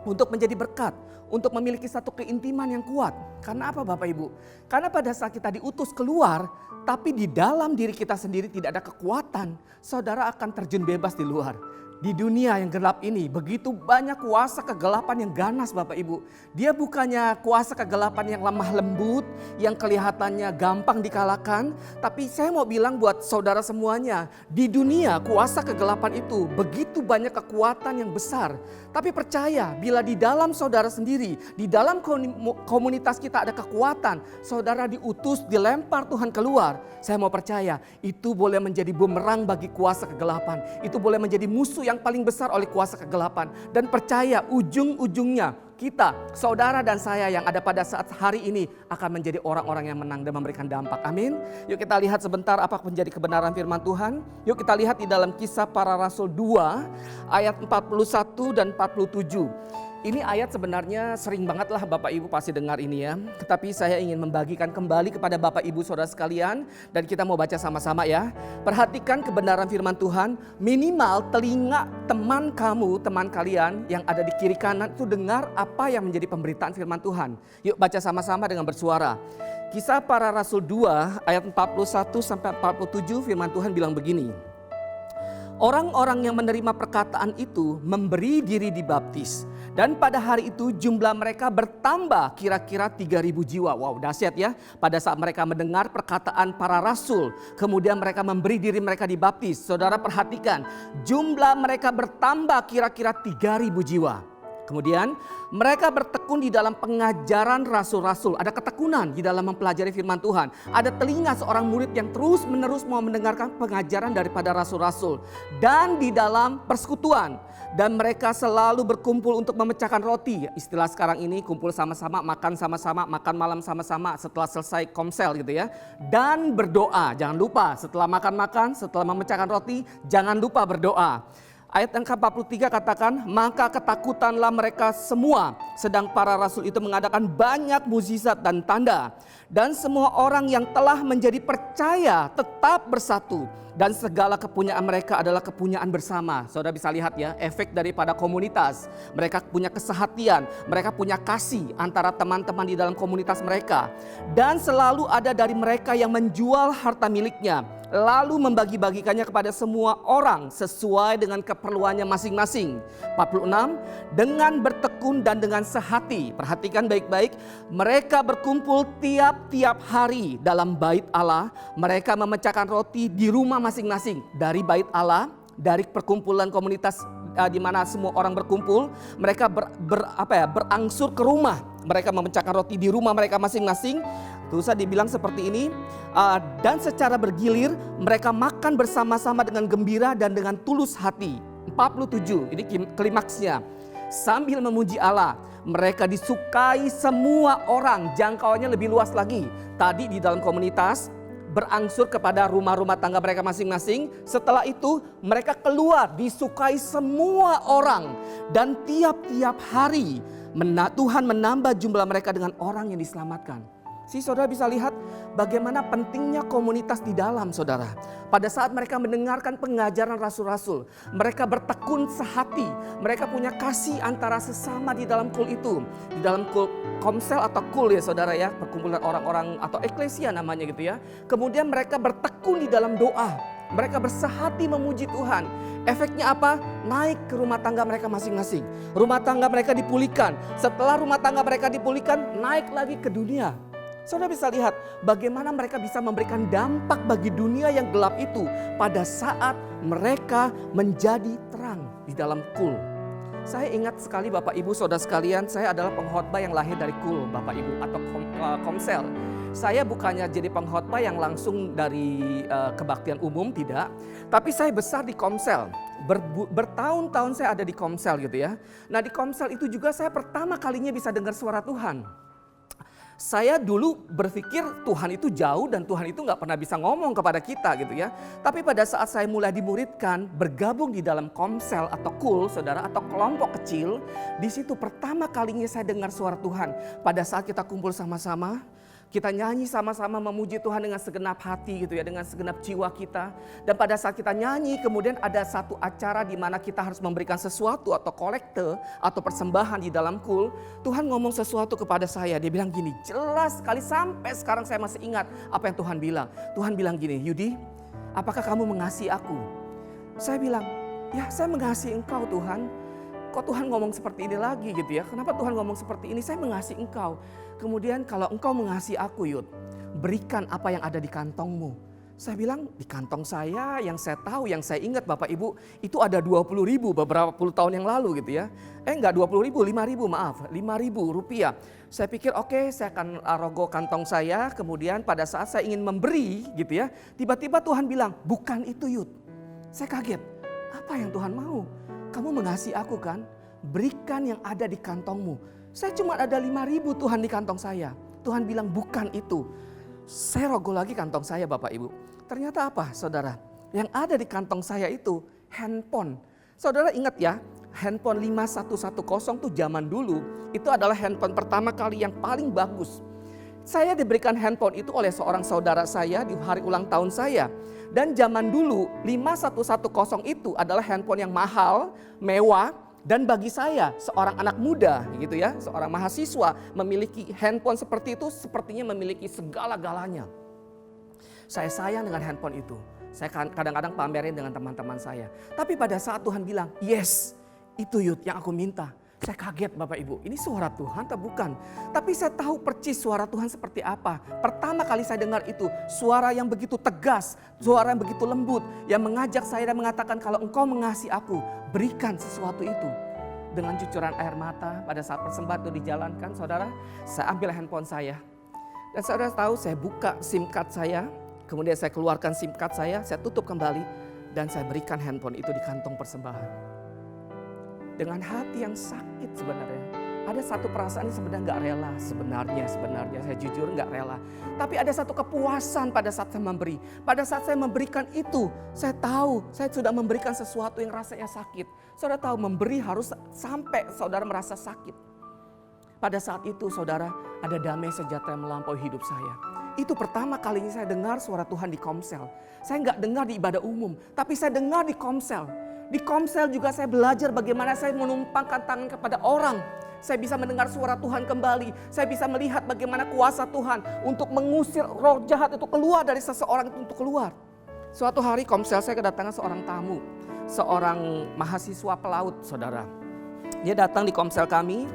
Untuk menjadi berkat, untuk memiliki satu keintiman yang kuat. Karena apa Bapak Ibu? Karena pada saat kita diutus keluar, tapi di dalam diri kita sendiri tidak ada kekuatan, saudara akan terjun bebas di luar. Di dunia yang gelap ini begitu banyak kuasa kegelapan yang ganas Bapak Ibu. Dia bukannya kuasa kegelapan yang lemah lembut, yang kelihatannya gampang dikalahkan. Tapi saya mau bilang buat saudara semuanya, di dunia kuasa kegelapan itu begitu banyak kekuatan yang besar. Tapi percaya bila di dalam saudara sendiri, di dalam komunitas kita ada kekuatan, saudara diutus, dilempar Tuhan keluar. Saya mau percaya itu boleh menjadi bumerang bagi kuasa kegelapan. Itu boleh menjadi musuh yang paling besar oleh kuasa kegelapan. Dan percaya ujung-ujungnya kita, saudara dan saya yang ada pada saat hari ini akan menjadi orang-orang yang menang dan memberikan dampak. Amin. Yuk kita lihat sebentar apa menjadi kebenaran firman Tuhan. Yuk kita lihat di dalam Kisah Para Rasul 2 ayat 41 dan 47. Ini ayat sebenarnya sering banget lah Bapak Ibu pasti dengar ini ya. Tetapi saya ingin membagikan kembali kepada Bapak Ibu saudara sekalian. Dan kita mau baca sama-sama ya. Perhatikan kebenaran firman Tuhan. Minimal telinga teman kalian yang ada di kiri kanan itu dengar apa yang menjadi pemberitaan firman Tuhan. Yuk baca sama-sama dengan bersuara. Kisah Para Rasul 2 ayat 41 sampai 47 firman Tuhan bilang begini. Orang-orang yang menerima perkataan itu memberi diri dibaptis. Dan pada hari itu jumlah mereka bertambah kira-kira 3.000 jiwa. Wow, dahsyat ya. Pada saat mereka mendengar perkataan para rasul, kemudian mereka memberi diri mereka dibaptis. Saudara perhatikan, jumlah mereka bertambah kira-kira 3.000 jiwa. Kemudian mereka bertekun di dalam pengajaran rasul-rasul. Ada ketekunan di dalam mempelajari firman Tuhan. Ada telinga seorang murid yang terus menerus mau mendengarkan pengajaran daripada rasul-rasul. Dan di dalam persekutuan. Dan mereka selalu berkumpul untuk memecahkan roti. Istilah sekarang ini kumpul sama-sama, makan sama-sama, makan malam sama-sama setelah selesai komsel gitu ya. Dan berdoa, jangan lupa setelah makan-makan, setelah memecahkan roti, jangan lupa berdoa. Ayat yang ke-43 katakan, maka ketakutanlah mereka semua. Sedang para rasul itu mengadakan banyak mukjizat dan tanda. Dan semua orang yang telah menjadi percaya tetap bersatu. Dan segala kepunyaan mereka adalah kepunyaan bersama. Saudara bisa lihat ya, efek daripada komunitas. Mereka punya kesehatian, mereka punya kasih antara teman-teman di dalam komunitas mereka. Dan selalu ada dari mereka yang menjual harta miliknya. Lalu membagi-bagikannya kepada semua orang sesuai dengan keperluannya masing-masing. 46, dengan bertekun dan dengan sehati. Perhatikan baik-baik, mereka berkumpul tiap-tiap hari dalam bait Allah. Mereka memecahkan roti di rumah masing-masing. Dari bait Allah, dari perkumpulan komunitas di mana semua orang berkumpul, mereka berangsur ke rumah. Mereka memecahkan roti di rumah mereka masing-masing. Tusa dibilang seperti ini, dan secara bergilir mereka makan bersama-sama dengan gembira dan dengan tulus hati. 47, ini klimaksnya. Sambil memuji Allah, mereka disukai semua orang, jangkauannya lebih luas lagi. Tadi di dalam komunitas, berangsur kepada rumah-rumah tangga mereka masing-masing. Setelah itu mereka keluar, disukai semua orang. Dan tiap-tiap hari Tuhan menambah jumlah mereka dengan orang yang diselamatkan. Saudara bisa lihat bagaimana pentingnya komunitas di dalam, saudara. Pada saat mereka mendengarkan pengajaran rasul-rasul, mereka bertekun sehati, mereka punya kasih antara sesama di dalam kul itu. Di dalam kul komsel atau kul ya saudara ya, perkumpulan orang-orang atau eklesia namanya gitu ya. Kemudian mereka bertekun di dalam doa, mereka bersehati memuji Tuhan. Efeknya apa? Naik ke rumah tangga mereka masing-masing. Rumah tangga mereka dipulihkan. Setelah rumah tangga mereka dipulihkan, naik lagi ke dunia. Saudara bisa lihat bagaimana mereka bisa memberikan dampak bagi dunia yang gelap itu pada saat mereka menjadi terang di dalam kul. Saya ingat sekali Bapak Ibu Saudara sekalian, saya adalah pengkhotbah yang lahir dari kul Bapak Ibu atau komsel. Saya bukannya jadi pengkhotbah yang langsung dari kebaktian umum, tidak. Tapi saya besar di komsel. Bertahun-tahun saya ada di komsel gitu ya. Nah di komsel itu juga saya pertama kalinya bisa dengar suara Tuhan. Saya dulu berpikir Tuhan itu jauh dan Tuhan itu gak pernah bisa ngomong kepada kita gitu ya. Tapi pada saat saya mulai dimuridkan, bergabung di dalam komsel atau kul saudara atau kelompok kecil. Di situ pertama kalinya saya dengar suara Tuhan. Pada saat kita kumpul sama-sama, kita nyanyi sama-sama memuji Tuhan dengan segenap hati gitu ya, dengan segenap jiwa kita. Dan pada saat kita nyanyi kemudian ada satu acara di mana kita harus memberikan sesuatu atau kolekte atau persembahan di dalam kul. Tuhan ngomong sesuatu kepada saya, dia bilang gini, jelas sekali sampai sekarang saya masih ingat apa yang Tuhan bilang. Tuhan bilang gini, Yudi, apakah kamu mengasihi aku? Saya bilang, ya saya mengasihi engkau Tuhan. Kok Tuhan ngomong seperti ini lagi gitu ya? Kenapa Tuhan ngomong seperti ini? Saya mengasihi engkau. Kemudian kalau engkau mengasihi aku Yud, berikan apa yang ada di kantongmu. Saya bilang di kantong saya yang saya tahu, yang saya ingat Bapak Ibu, itu ada 20.000 beberapa puluh tahun yang lalu gitu ya. Enggak 20.000, 5.000 maaf, 5.000 rupiah. Saya pikir oke, saya akan rogoh kantong saya, kemudian pada saat saya ingin memberi gitu ya, tiba-tiba Tuhan bilang, bukan itu Yud. Saya kaget, apa yang Tuhan mau? Kamu mengasihi aku kan? Berikan yang ada di kantongmu. Saya cuma ada 5.000 Tuhan di kantong saya. Tuhan bilang bukan itu. Saya rogoh lagi kantong saya Bapak Ibu. Ternyata apa saudara? Yang ada di kantong saya itu handphone. Saudara ingat ya, handphone 5110 tuh zaman dulu. Itu adalah handphone pertama kali yang paling bagus. Saya diberikan handphone itu oleh seorang saudara saya di hari ulang tahun saya. Dan zaman dulu 5110 itu adalah handphone yang mahal, mewah. Dan bagi saya seorang anak muda gitu ya, seorang mahasiswa memiliki handphone seperti itu sepertinya memiliki segala-galanya. Saya sayang dengan handphone itu. Saya kadang-kadang pamerin dengan teman-teman saya. Tapi pada saat Tuhan bilang, yes itu Yud yang aku minta. Saya kaget Bapak Ibu, ini suara Tuhan atau bukan? Tapi saya tahu percis suara Tuhan seperti apa. Pertama kali saya dengar itu, suara yang begitu tegas, suara yang begitu lembut. Yang mengajak saya dan mengatakan kalau engkau mengasihi aku, berikan sesuatu itu. Dengan cucuran air mata pada saat persembahan itu dijalankan saudara, saya ambil handphone saya. Dan saudara tahu saya buka SIM card saya, kemudian saya keluarkan SIM card saya tutup kembali. Dan saya berikan handphone itu di kantong persembahan. Dengan hati yang sakit sebenarnya. Ada satu perasaan yang sebenarnya gak rela. Sebenarnya saya jujur gak rela. Tapi ada satu kepuasan pada saat saya memberi. Pada saat saya memberikan itu, saya tahu saya sudah memberikan sesuatu yang rasanya sakit. Saudara tahu memberi harus sampai saudara merasa sakit. Pada saat itu saudara ada damai sejahtera yang melampaui hidup saya. Itu pertama kalinya saya dengar suara Tuhan di komsel. Saya gak dengar di ibadah umum, tapi saya dengar di komsel. Di komsel juga saya belajar bagaimana saya menumpangkan tangan kepada orang. Saya bisa mendengar suara Tuhan kembali. Saya bisa melihat bagaimana kuasa Tuhan untuk mengusir roh jahat itu keluar dari seseorang itu untuk keluar. Suatu hari komsel saya kedatangan seorang tamu. Seorang mahasiswa pelaut saudara. Dia datang di komsel kami.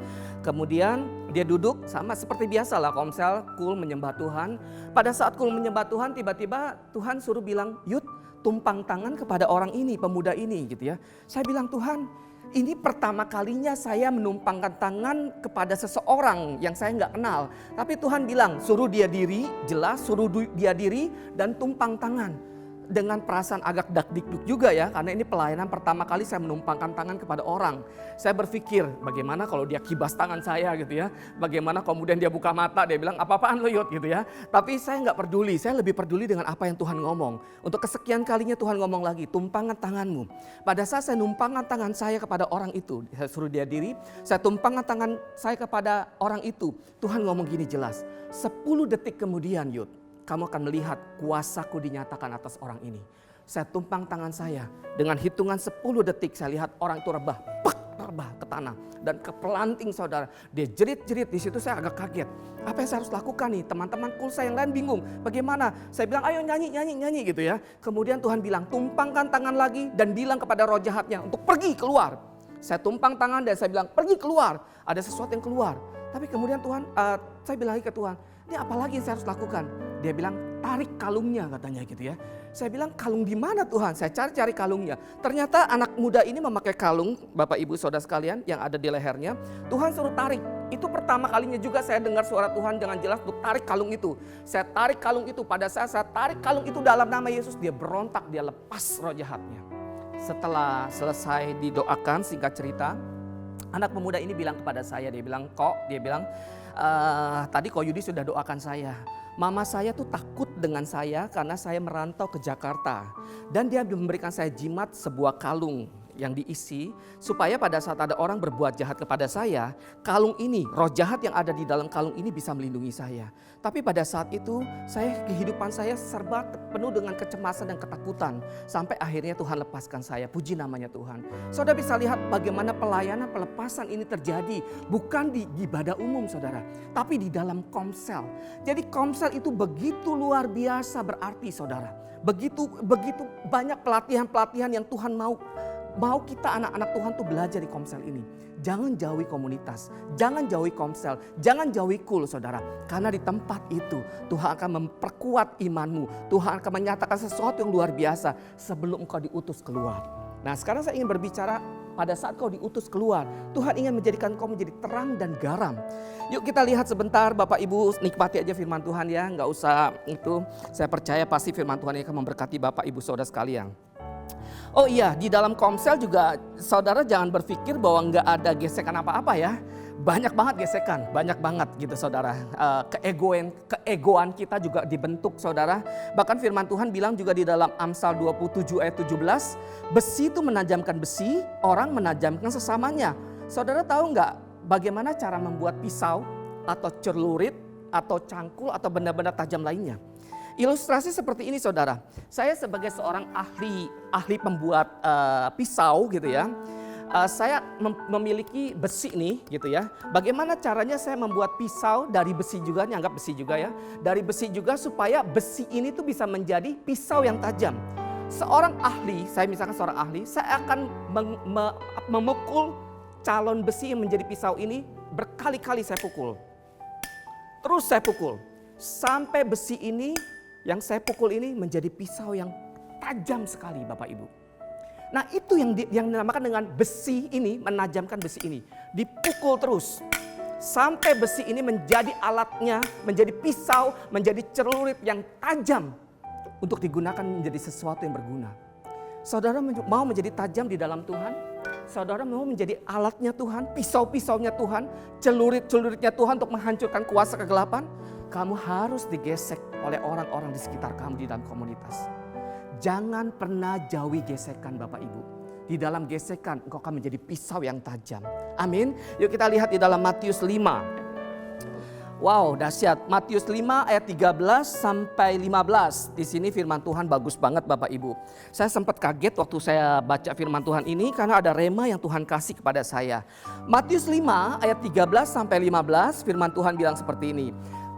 Kemudian dia duduk sama seperti biasa lah komsel kul menyembah Tuhan. Pada saat kul menyembah Tuhan tiba-tiba Tuhan suruh bilang, Yud tumpang tangan kepada orang ini, pemuda ini gitu ya. Saya bilang Tuhan ini pertama kalinya saya menumpangkan tangan kepada seseorang yang saya nggak kenal. Tapi Tuhan bilang suruh dia diri, jelas suruh dia diri dan tumpang tangan. dengan perasaan agak dak-dikduk juga ya, karena ini pelayanan pertama kali saya menumpangkan tangan kepada orang. Saya berpikir bagaimana kalau dia kibas tangan saya gitu ya, bagaimana kemudian dia buka mata, dia bilang apa-apaan lo Yud gitu ya. Tapi saya nggak peduli, saya lebih peduli dengan apa yang Tuhan ngomong. Untuk kesekian kalinya Tuhan ngomong lagi, tumpangkan tanganmu. Pada saat saya numpangkan tangan saya kepada orang itu, saya suruh dia diri, saya tumpangkan tangan saya kepada orang itu. Tuhan ngomong gini jelas, 10 detik kemudian Yud, kamu akan melihat kuasaku dinyatakan atas orang ini. Saya tumpang tangan saya. Dengan hitungan 10 detik saya lihat orang itu rebah. Rebah ke tanah. Dan kepelanting saudara. Dia jerit-jerit. Di situ saya agak kaget. Apa yang saya harus lakukan nih? Teman-teman kulsa yang lain bingung. Bagaimana? Saya bilang ayo nyanyi gitu ya. Kemudian Tuhan bilang tumpangkan tangan lagi. Dan bilang kepada roh jahatnya untuk pergi keluar. Saya tumpang tangan dan saya bilang pergi keluar. Ada sesuatu yang keluar. Tapi kemudian saya bilang lagi ke Tuhan. Ini apalagi yang saya harus lakukan? Dia bilang tarik kalungnya katanya gitu ya. Saya bilang kalung di mana Tuhan? Saya cari-cari kalungnya. Ternyata anak muda ini memakai kalung, Bapak Ibu Saudara sekalian yang ada di lehernya. Tuhan suruh tarik. Itu pertama kalinya juga saya dengar suara Tuhan dengan jelas untuk tarik kalung itu. Saya tarik kalung itu, pada saat saya tarik kalung itu dalam nama Yesus, dia berontak, dia lepas roh jahatnya. Setelah selesai didoakan, singkat cerita, anak pemuda ini bilang kepada saya, dia bilang, tadi Ko Yudi sudah doakan saya. Mama saya tuh takut dengan saya karena saya merantau ke Jakarta. Dan dia memberikan saya jimat sebuah kalung yang diisi supaya pada saat ada orang berbuat jahat kepada saya, kalung ini, roh jahat yang ada di dalam kalung ini bisa melindungi saya. Tapi pada saat itu kehidupan saya serba penuh dengan kecemasan dan ketakutan. Sampai akhirnya Tuhan lepaskan saya, puji namanya Tuhan. Saudara bisa lihat bagaimana pelayanan pelepasan ini terjadi. Bukan di ibadah umum saudara, tapi di dalam komsel. Jadi komsel itu begitu luar biasa berarti saudara. Begitu banyak pelatihan-pelatihan yang Tuhan mau kita anak-anak Tuhan tuh belajar di komsel ini. Jangan jauhi komunitas, jangan jauhi komsel, jangan jauhi kul saudara. Karena di tempat itu Tuhan akan memperkuat imanmu. Tuhan akan menyatakan sesuatu yang luar biasa sebelum engkau diutus keluar. Nah sekarang saya ingin berbicara pada saat kau diutus keluar. Tuhan ingin menjadikan kau menjadi terang dan garam. Yuk kita lihat sebentar Bapak Ibu, nikmati aja firman Tuhan ya. Nggak usah itu, saya percaya pasti firman Tuhan akan memberkati Bapak Ibu Saudara sekalian. Oh iya, di dalam komsel juga saudara jangan berpikir bahwa nggak ada gesekan apa-apa ya. Banyak banget gesekan, banyak banget gitu saudara. Keegoan kita juga dibentuk saudara. Bahkan firman Tuhan bilang juga di dalam Amsal 27 ayat 17. Besi itu menajamkan besi, orang menajamkan sesamanya. Saudara tahu nggak bagaimana cara membuat pisau atau celurit atau cangkul atau benda-benda tajam lainnya? Ilustrasi seperti ini saudara, saya sebagai seorang ahli pembuat pisau gitu ya, saya memiliki besi nih gitu ya. Bagaimana caranya saya membuat pisau dari besi juga, anggap besi juga ya. Dari besi juga supaya besi ini tuh bisa menjadi pisau yang tajam. Seorang ahli, saya misalkan seorang ahli, saya akan memukul calon besi yang menjadi pisau ini berkali-kali saya pukul. Terus saya pukul, sampai besi ini yang saya pukul ini menjadi pisau yang tajam sekali Bapak Ibu. Nah itu yang dinamakan dengan besi ini, menajamkan besi ini. Dipukul terus sampai besi ini menjadi alatnya, menjadi pisau, menjadi celurit yang tajam untuk digunakan menjadi sesuatu yang berguna. Saudara mau menjadi tajam di dalam Tuhan? Saudara mau menjadi alatnya Tuhan, pisau-pisaunya Tuhan, celurit-celuritnya Tuhan untuk menghancurkan kuasa kegelapan? Kamu harus digesek oleh orang-orang di sekitar kamu di dalam komunitas. Jangan pernah jauhi gesekan Bapak Ibu. Di dalam gesekan engkau akan menjadi pisau yang tajam. Amin. Yuk kita lihat di dalam Matius 5. Wow, dahsyat. Matius 5 ayat 13 sampai 15. Di sini firman Tuhan bagus banget Bapak Ibu. Saya sempat kaget waktu saya baca firman Tuhan ini karena ada rema yang Tuhan kasih kepada saya. Matius 5 ayat 13 sampai 15 firman Tuhan bilang seperti ini.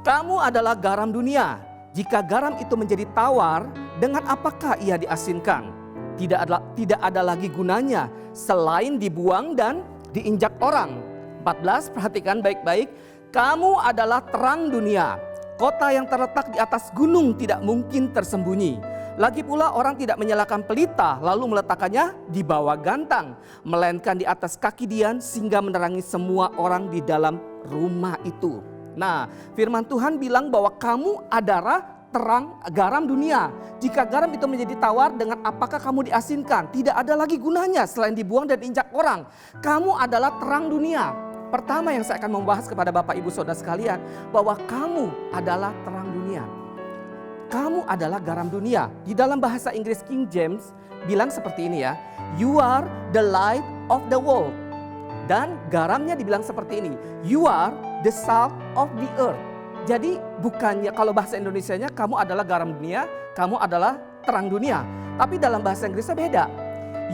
Kamu adalah garam dunia. Jika garam itu menjadi tawar, dengan apakah ia diasinkan? Tidak ada lagi gunanya selain dibuang dan diinjak orang. 14, perhatikan baik-baik. Kamu adalah terang dunia. Kota yang terletak di atas gunung tidak mungkin tersembunyi. Lagi pula orang tidak menyalakan pelita lalu meletakkannya di bawah gantang, melainkan di atas kaki dian sehingga menerangi semua orang di dalam rumah itu. Nah, firman Tuhan bilang bahwa kamu adalah terang, garam dunia. Jika garam itu menjadi tawar, dengan apakah kamu diasinkan? Tidak ada lagi gunanya selain dibuang dan diinjak orang. Kamu adalah terang dunia. Pertama yang saya akan membahas kepada Bapak Ibu Saudara sekalian, bahwa kamu adalah terang dunia. Kamu adalah garam dunia. Di dalam bahasa Inggris King James bilang seperti ini ya. You are the light of the world. Dan garamnya dibilang seperti ini. You are the salt of the earth. Jadi bukannya kalau bahasa Indonesianya kamu adalah garam dunia, kamu adalah terang dunia. Tapi dalam bahasa Inggrisnya beda.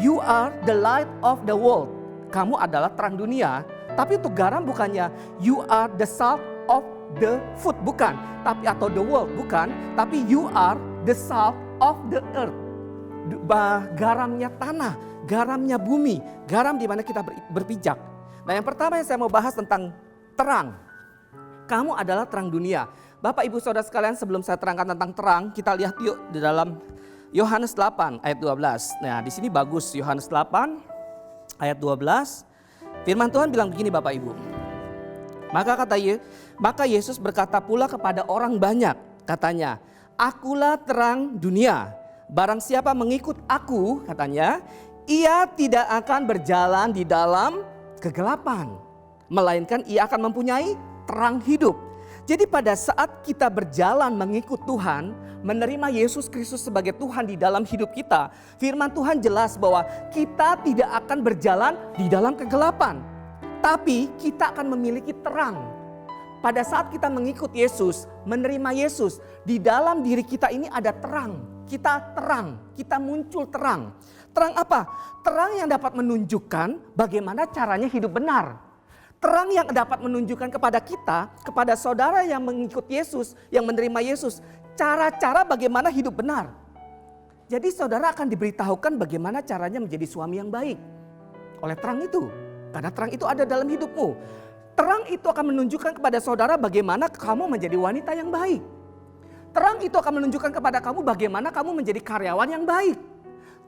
You are the light of the world. Kamu adalah terang dunia. Tapi untuk garam bukannya you are the salt of the food, bukan. Tapi atau the world, bukan. Tapi you are the salt of the earth. Garamnya tanah, garamnya bumi, garam di mana kita berpijak. Nah yang pertama yang saya mau bahas tentang terang. Kamu adalah terang dunia. Bapak Ibu Saudara sekalian, sebelum saya terangkan tentang terang, kita lihat yuk di dalam Yohanes 8 ayat 12. Nah di sini bagus, Yohanes 8 ayat 12. Firman Tuhan bilang begini Bapak Ibu. Maka Yesus berkata pula kepada orang banyak, katanya, akulah terang dunia. Barang siapa mengikut aku, katanya, ia tidak akan berjalan di dalam kegelapan, melainkan ia akan mempunyai terang hidup. Jadi pada saat kita berjalan mengikut Tuhan, menerima Yesus Kristus sebagai Tuhan di dalam hidup kita, firman Tuhan jelas bahwa kita tidak akan berjalan di dalam kegelapan, tapi kita akan memiliki terang. Pada saat kita mengikut Yesus, menerima Yesus, di dalam diri kita ini ada terang. Kita terang, kita muncul terang. Terang apa? Terang yang dapat menunjukkan bagaimana caranya hidup benar. Terang yang dapat menunjukkan kepada kita, kepada saudara yang mengikut Yesus, yang menerima Yesus, cara-cara bagaimana hidup benar. Jadi saudara akan diberitahukan bagaimana caranya menjadi suami yang baik oleh terang itu. Karena terang itu ada dalam hidupmu. Terang itu akan menunjukkan kepada saudara bagaimana kamu menjadi wanita yang baik. Terang itu akan menunjukkan kepada kamu bagaimana kamu menjadi karyawan yang baik.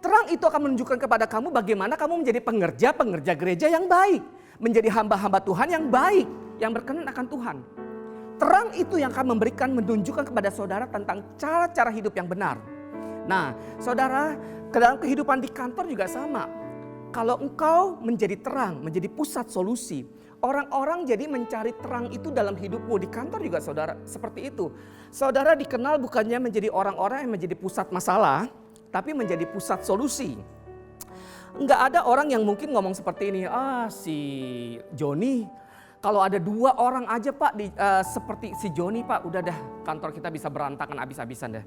Terang itu akan menunjukkan kepada kamu bagaimana kamu menjadi pengerja gereja yang baik. Menjadi hamba-hamba Tuhan yang baik, yang berkenan akan Tuhan. Terang itu yang akan menunjukkan kepada saudara tentang cara-cara hidup yang benar. Nah, saudara, ke dalam kehidupan di kantor juga sama. Kalau engkau menjadi terang, menjadi pusat solusi, orang-orang jadi mencari terang itu dalam hidupmu. Di kantor juga saudara seperti itu. Saudara dikenal bukannya menjadi orang-orang yang menjadi pusat masalah, tapi menjadi pusat solusi. Enggak ada orang yang mungkin ngomong seperti ini, si Joni, kalau ada 2 orang aja Pak seperti si Joni Pak, udah dah kantor kita bisa berantakan habis-habisan deh.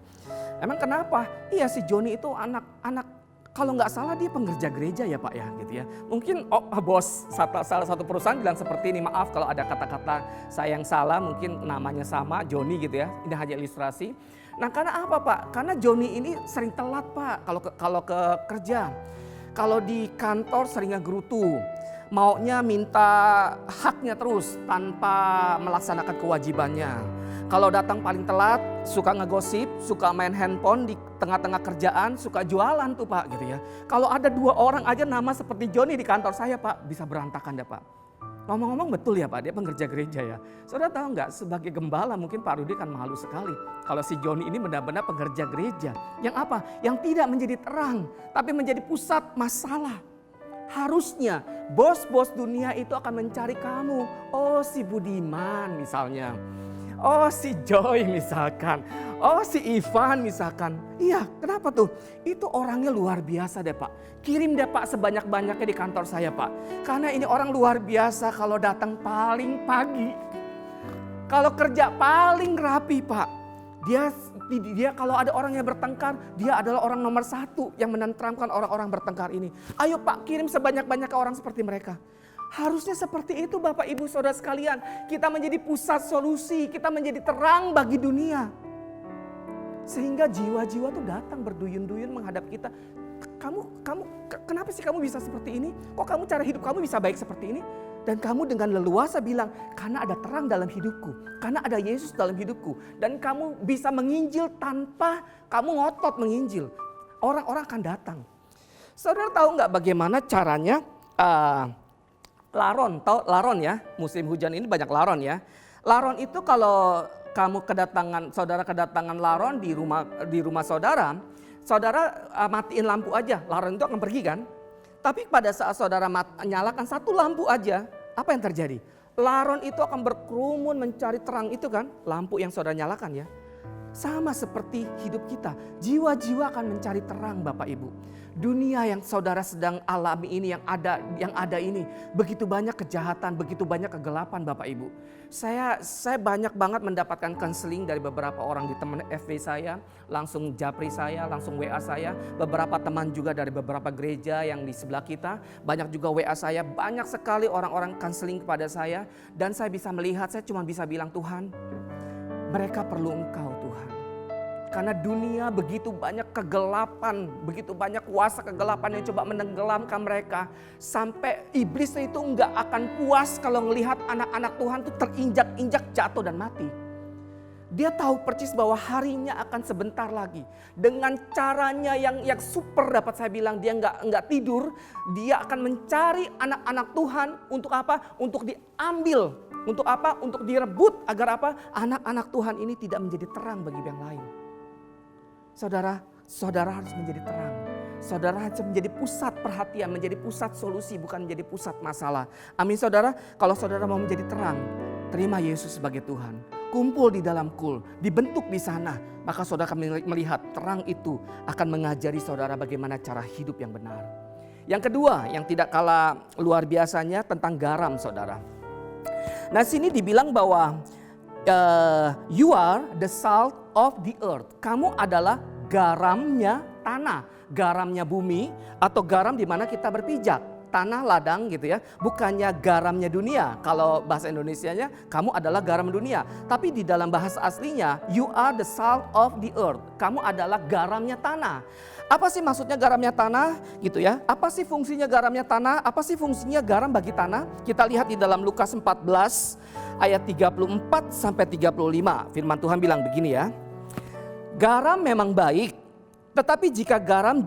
Emang kenapa? Iya si Joni itu anak kalau nggak salah dia pengerja gereja ya Pak ya gitu ya. Mungkin bos salah satu perusahaan bilang seperti ini, maaf kalau ada kata-kata saya yang salah, mungkin namanya sama Joni gitu ya, ini hanya ilustrasi. Nah karena apa Pak? Karena Joni ini sering telat Pak kalau ke kerja. Kalau di kantor seringnya gerutu, maunya minta haknya terus tanpa melaksanakan kewajibannya. Kalau datang paling telat, suka ngegosip, suka main handphone di tengah-tengah kerjaan, suka jualan tuh Pak gitu ya. Kalau ada 2 orang aja nama seperti Joni di kantor saya Pak, bisa berantakan deh Pak. Ngomong-ngomong betul ya Pak, dia pengerja gereja ya. Saudara tahu nggak, sebagai gembala mungkin Pak Rudi kan malu sekali. Kalau si Joni ini benar-benar pengerja gereja. Yang apa? Yang tidak menjadi terang, tapi menjadi pusat masalah. Harusnya bos-bos dunia itu akan mencari kamu. Oh si Budiman misalnya. Oh si Joy misalkan. Oh si Ivan misalkan. Iya kenapa tuh? Itu orangnya luar biasa deh Pak. Kirim deh Pak sebanyak-banyaknya di kantor saya Pak. Karena ini orang luar biasa kalau datang paling pagi. Kalau kerja paling rapi Pak. Dia kalau ada orang yang bertengkar, dia adalah orang nomor 1 yang menenteramkan orang-orang bertengkar ini. Ayo Pak kirim sebanyak-banyaknya orang seperti mereka. Harusnya seperti itu Bapak Ibu Saudara sekalian. Kita menjadi pusat solusi, kita menjadi terang bagi dunia. Sehingga jiwa-jiwa tuh datang berduyun-duyun menghadap kita. Kenapa sih kamu bisa seperti ini? Kok cara hidup kamu bisa baik seperti ini? Dan kamu dengan leluasa bilang, karena ada terang dalam hidupku. Karena ada Yesus dalam hidupku. Dan kamu bisa menginjil tanpa kamu ngotot menginjil. Orang-orang akan datang. Saudara tahu nggak bagaimana caranya laron ya, musim hujan ini banyak laron ya. Laron itu kalau kamu saudara kedatangan laron di rumah saudara, matiin lampu aja, laron itu akan pergi kan? Tapi pada saat saudara nyalakan satu lampu aja, apa yang terjadi? Laron itu akan berkerumun mencari terang itu kan, lampu yang saudara nyalakan ya. Sama seperti hidup kita, jiwa-jiwa akan mencari terang Bapak Ibu. Dunia yang saudara sedang alami ini, yang ada ini, begitu banyak kejahatan, begitu banyak kegelapan Bapak Ibu. Saya banyak banget mendapatkan konseling dari beberapa orang di teman FB saya, langsung japri saya, langsung WA saya, beberapa teman juga dari beberapa gereja yang di sebelah kita, banyak juga WA saya, banyak sekali orang-orang konseling kepada saya, dan saya bisa melihat, saya cuma bisa bilang, Tuhan, mereka perlu Engkau Tuhan. Karena dunia begitu banyak kegelapan, begitu banyak kuasa kegelapan yang coba menenggelamkan mereka. Sampai iblis itu enggak akan puas kalau melihat anak-anak Tuhan itu terinjak-injak, jatuh dan mati. Dia tahu persis bahwa harinya akan sebentar lagi. Dengan caranya yang super dapat saya bilang, dia enggak tidur. Dia akan mencari anak-anak Tuhan untuk apa? Untuk diambil. Untuk apa? Untuk direbut agar apa? Anak-anak Tuhan ini tidak menjadi terang bagi yang lain. Saudara harus menjadi terang. Saudara harus menjadi pusat perhatian, menjadi pusat solusi, bukan menjadi pusat masalah. Amin saudara, kalau saudara mau menjadi terang, terima Yesus sebagai Tuhan. Kumpul di dalam kul, dibentuk di sana, maka saudara akan melihat terang itu akan mengajari saudara bagaimana cara hidup yang benar. Yang kedua, yang tidak kalah luar biasanya tentang garam saudara. Nah sini dibilang bahwa you are the salt of the earth. Kamu adalah garamnya tanah, garamnya bumi, atau garam di mana kita berpijak. Tanah, ladang gitu ya. Bukannya garamnya dunia. Kalau bahasa Indonesianya, kamu adalah garam dunia. Tapi di dalam bahasa aslinya, you are the salt of the earth. Kamu adalah garamnya tanah. Apa sih maksudnya garamnya tanah gitu ya? Apa sih fungsinya garamnya tanah? Apa sih fungsinya garam bagi tanah? Kita lihat di dalam Lukas 14 ayat 34 sampai 35. Firman Tuhan bilang begini ya. Garam memang baik, tetapi jika garam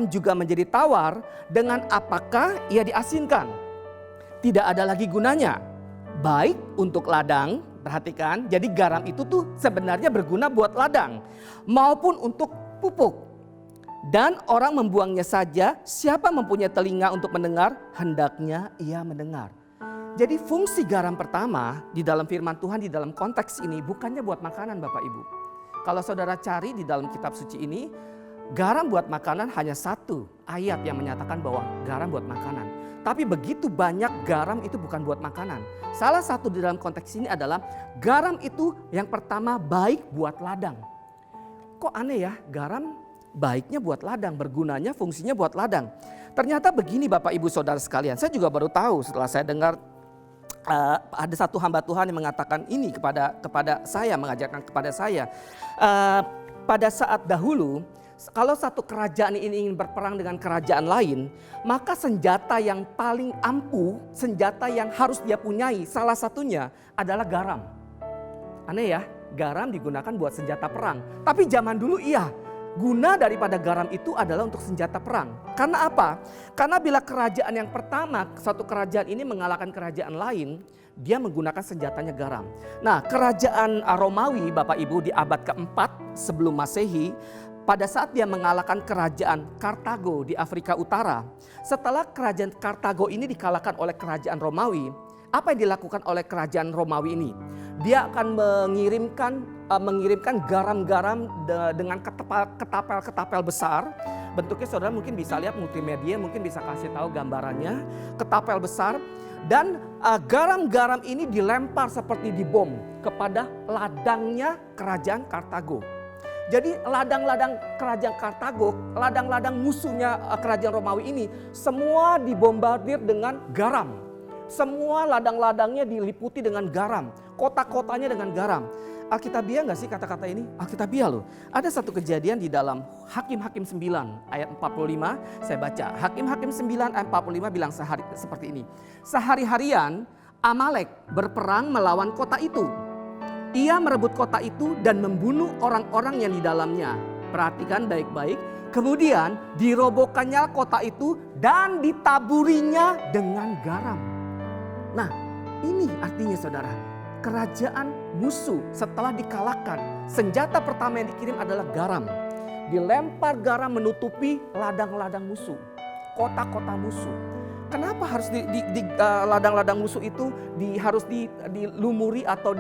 juga menjadi tawar, dengan apakah ia diasinkan? Tidak ada lagi gunanya. Baik untuk ladang, perhatikan. Jadi garam itu tuh sebenarnya berguna buat ladang maupun untuk pupuk. Dan orang membuangnya saja, siapa mempunyai telinga untuk mendengar, hendaknya ia mendengar. Jadi fungsi garam pertama di dalam firman Tuhan di dalam konteks ini bukannya buat makanan Bapak Ibu. Kalau saudara cari di dalam kitab suci ini, garam buat makanan hanya satu ayat yang menyatakan bahwa garam buat makanan. Tapi begitu banyak garam itu bukan buat makanan. Salah satu di dalam konteks ini adalah garam itu yang pertama baik buat ladang. Kok aneh ya, garam baiknya buat ladang, bergunanya fungsinya buat ladang. Ternyata begini Bapak Ibu Saudara sekalian, saya juga baru tahu setelah saya dengar ada satu hamba Tuhan yang mengatakan ini kepada saya, mengajarkan kepada saya. Pada saat dahulu, kalau satu kerajaan ini ingin berperang dengan kerajaan lain, maka senjata yang paling ampuh, senjata yang harus dia punyai, salah satunya adalah garam. Aneh ya, garam digunakan buat senjata perang. Tapi zaman dulu iya, guna daripada garam itu adalah untuk senjata perang. Karena apa? Karena bila kerajaan yang pertama, satu kerajaan ini mengalahkan kerajaan lain, dia menggunakan senjatanya garam. Nah, kerajaan Romawi Bapak Ibu di abad keempat sebelum Masehi, pada saat dia mengalahkan kerajaan Kartago di Afrika Utara. Setelah kerajaan Kartago ini dikalahkan oleh kerajaan Romawi, apa yang dilakukan oleh kerajaan Romawi ini? Dia akan mengirimkan garam-garam dengan ketapel-ketapel besar. Bentuknya saudara mungkin bisa lihat multimedia, mungkin bisa kasih tahu gambarannya. Ketapel besar dan garam-garam ini dilempar seperti dibom kepada ladangnya kerajaan Kartago. Jadi ladang-ladang kerajaan Kartago, ladang-ladang musuhnya kerajaan Romawi ini semua dibombardir dengan garam. Semua ladang-ladangnya diliputi dengan garam, kota-kotanya dengan garam. Alkitabiah nggak sih kata-kata ini? Alkitabiah loh. Ada satu kejadian di dalam Hakim-Hakim 9 ayat 45, saya baca. Hakim-Hakim 9 ayat 45 bilang seperti ini. Sehari-harian Amalek berperang melawan kota itu. Ia merebut kota itu dan membunuh orang-orang yang di dalamnya. Perhatikan baik-baik. Kemudian dirobohkannya kota itu dan ditaburinya dengan garam. Nah, ini artinya saudara, kerajaan musuh setelah dikalahkan, senjata pertama yang dikirim adalah garam. Dilempar garam menutupi ladang-ladang musuh, kota-kota musuh. Kenapa harus ladang-ladang musuh itu harus dilumuri atau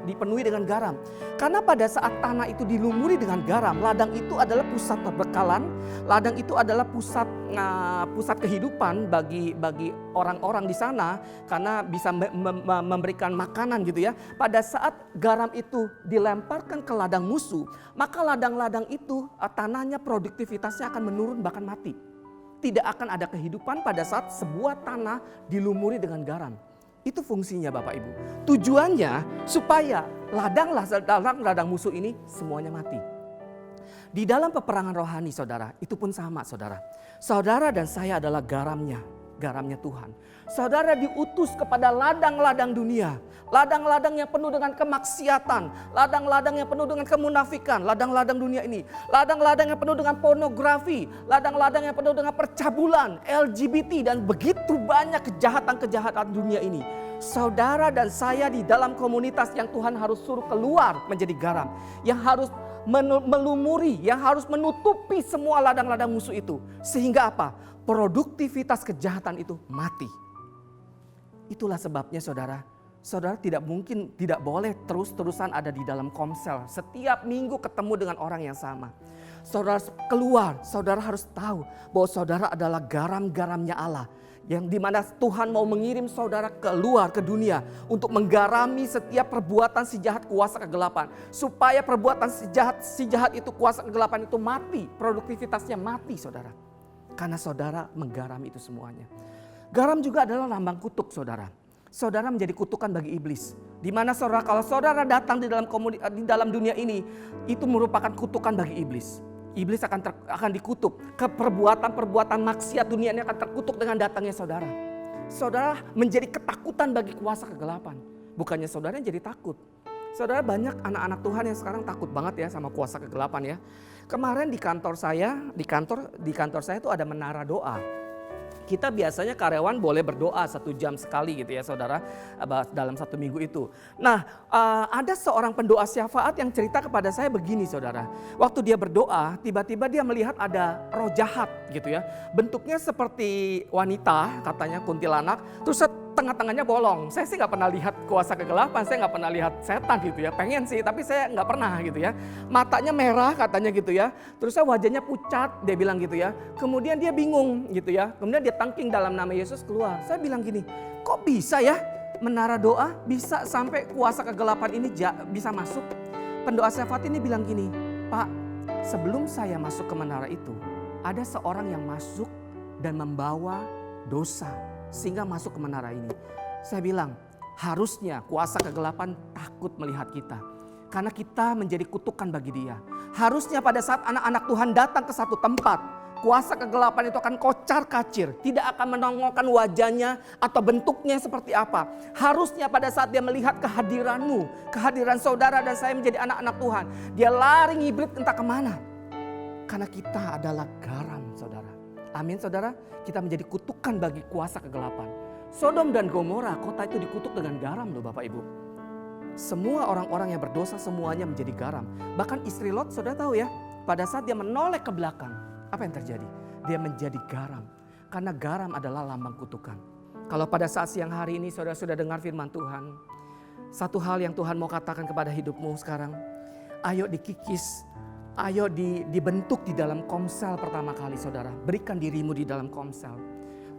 dipenuhi dengan garam? Karena pada saat tanah itu dilumuri dengan garam, ladang itu adalah pusat perbekalan, ladang itu adalah pusat kehidupan bagi orang-orang di sana, karena bisa memberikan makanan gitu ya. Pada saat garam itu dilemparkan ke ladang musuh, maka ladang-ladang itu tanahnya produktivitasnya akan menurun bahkan mati. Tidak akan ada kehidupan pada saat sebuah tanah dilumuri dengan garam. Itu fungsinya Bapak Ibu. Tujuannya supaya ladang musuh ini semuanya mati. Di dalam peperangan rohani saudara, itu pun sama saudara. Saudara dan saya adalah garamnya Tuhan. Saudara diutus kepada ladang-ladang dunia. Ladang-ladang yang penuh dengan kemaksiatan. Ladang-ladang yang penuh dengan kemunafikan. Ladang-ladang dunia ini. Ladang-ladang yang penuh dengan pornografi. Ladang-ladang yang penuh dengan percabulan, LGBT, dan begitu banyak kejahatan-kejahatan dunia ini. Saudara dan saya di dalam komunitas yang Tuhan harus suruh keluar menjadi garam. Yang harus melumuri, yang harus menutupi semua ladang-ladang musuh itu. Sehingga apa? Produktivitas kejahatan itu mati. Itulah sebabnya saudara tidak boleh terus-terusan ada di dalam komsel. Setiap minggu ketemu dengan orang yang sama. Saudara keluar, saudara harus tahu bahwa saudara adalah garam-garamnya Allah. Yang dimana Tuhan mau mengirim saudara keluar ke dunia untuk menggarami setiap perbuatan si jahat kuasa kegelapan. Supaya perbuatan si jahat itu kuasa kegelapan itu mati, produktivitasnya mati saudara. Karena saudara menggaram itu semuanya. Garam juga adalah lambang kutuk saudara. Saudara menjadi kutukan bagi iblis. Di mana saudara, kalau saudara datang di dalam dunia ini, itu merupakan kutukan bagi iblis. Iblis akan dikutuk. Perbuatan maksiat dunia ini akan terkutuk dengan datangnya saudara. Saudara menjadi ketakutan bagi kuasa kegelapan. Bukannya saudara yang jadi takut. Saudara, banyak anak-anak Tuhan yang sekarang takut banget ya sama kuasa kegelapan ya. Kemarin di kantor saya itu ada menara doa. Kita biasanya karyawan boleh berdoa 1 jam sekali gitu ya saudara, dalam 1 minggu itu. Nah ada seorang pendoa syafaat yang cerita kepada saya begini saudara. Waktu dia berdoa tiba-tiba dia melihat ada roh jahat gitu ya. Bentuknya seperti wanita katanya, kuntilanak, terus tengah-tengahnya bolong. Saya sih nggak pernah lihat kuasa kegelapan, saya nggak pernah lihat setan gitu ya. Pengen sih tapi saya nggak pernah gitu ya. Matanya merah katanya gitu ya. Terus wajahnya pucat dia bilang gitu ya. Kemudian dia bingung gitu ya. Kemudian dia tangking dalam nama Yesus keluar. Saya bilang gini, kok bisa ya menara doa bisa sampai kuasa kegelapan ini bisa masuk? Pendoa syafaat ini bilang gini, Pak, sebelum saya masuk ke menara itu, ada seorang yang masuk dan membawa dosa sehingga masuk ke menara ini. Saya bilang, harusnya kuasa kegelapan takut melihat kita. Karena kita menjadi kutukan bagi dia. Harusnya pada saat anak-anak Tuhan datang ke satu tempat, kuasa kegelapan itu akan kocar kacir. Tidak akan menongolkan wajahnya atau bentuknya seperti apa. Harusnya pada saat dia melihat kehadiranmu, kehadiran saudara dan saya menjadi anak-anak Tuhan, dia lari ngibrit entah kemana. Karena kita adalah garam saudara. Amin saudara, kita menjadi kutukan bagi kuasa kegelapan. Sodom dan Gomora, kota itu dikutuk dengan garam loh Bapak Ibu. Semua orang-orang yang berdosa semuanya menjadi garam. Bahkan istri Lot saudara tahu ya, pada saat dia menoleh ke belakang, apa yang terjadi? Dia menjadi garam. Karena garam adalah lambang kutukan. Kalau pada saat siang hari ini saudara sudah dengar firman Tuhan, satu hal yang Tuhan mau katakan kepada hidupmu sekarang, ayo dikikis. Ayo dibentuk di dalam komsel pertama kali saudara. Berikan dirimu di dalam komsel.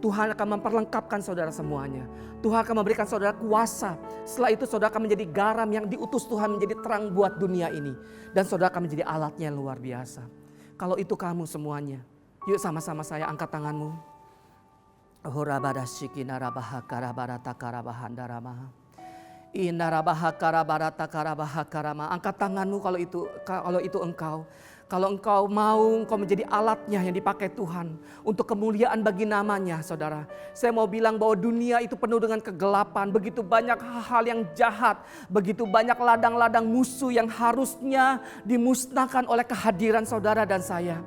Tuhan akan memperlengkapkan saudara semuanya. Tuhan akan memberikan saudara kuasa. Setelah itu saudara akan menjadi garam yang diutus Tuhan menjadi terang buat dunia ini. Dan saudara akan menjadi alatnya yang luar biasa. Kalau itu kamu semuanya, yuk sama-sama saya angkat tanganmu. Angkat tanganmu kalau itu engkau. Kalau engkau mau, engkau menjadi alatnya yang dipakai Tuhan untuk kemuliaan bagi namanya saudara. Saya mau bilang bahwa dunia itu penuh dengan kegelapan. Begitu banyak hal-hal yang jahat. Begitu banyak ladang-ladang musuh yang harusnya dimusnahkan oleh kehadiran saudara dan saya.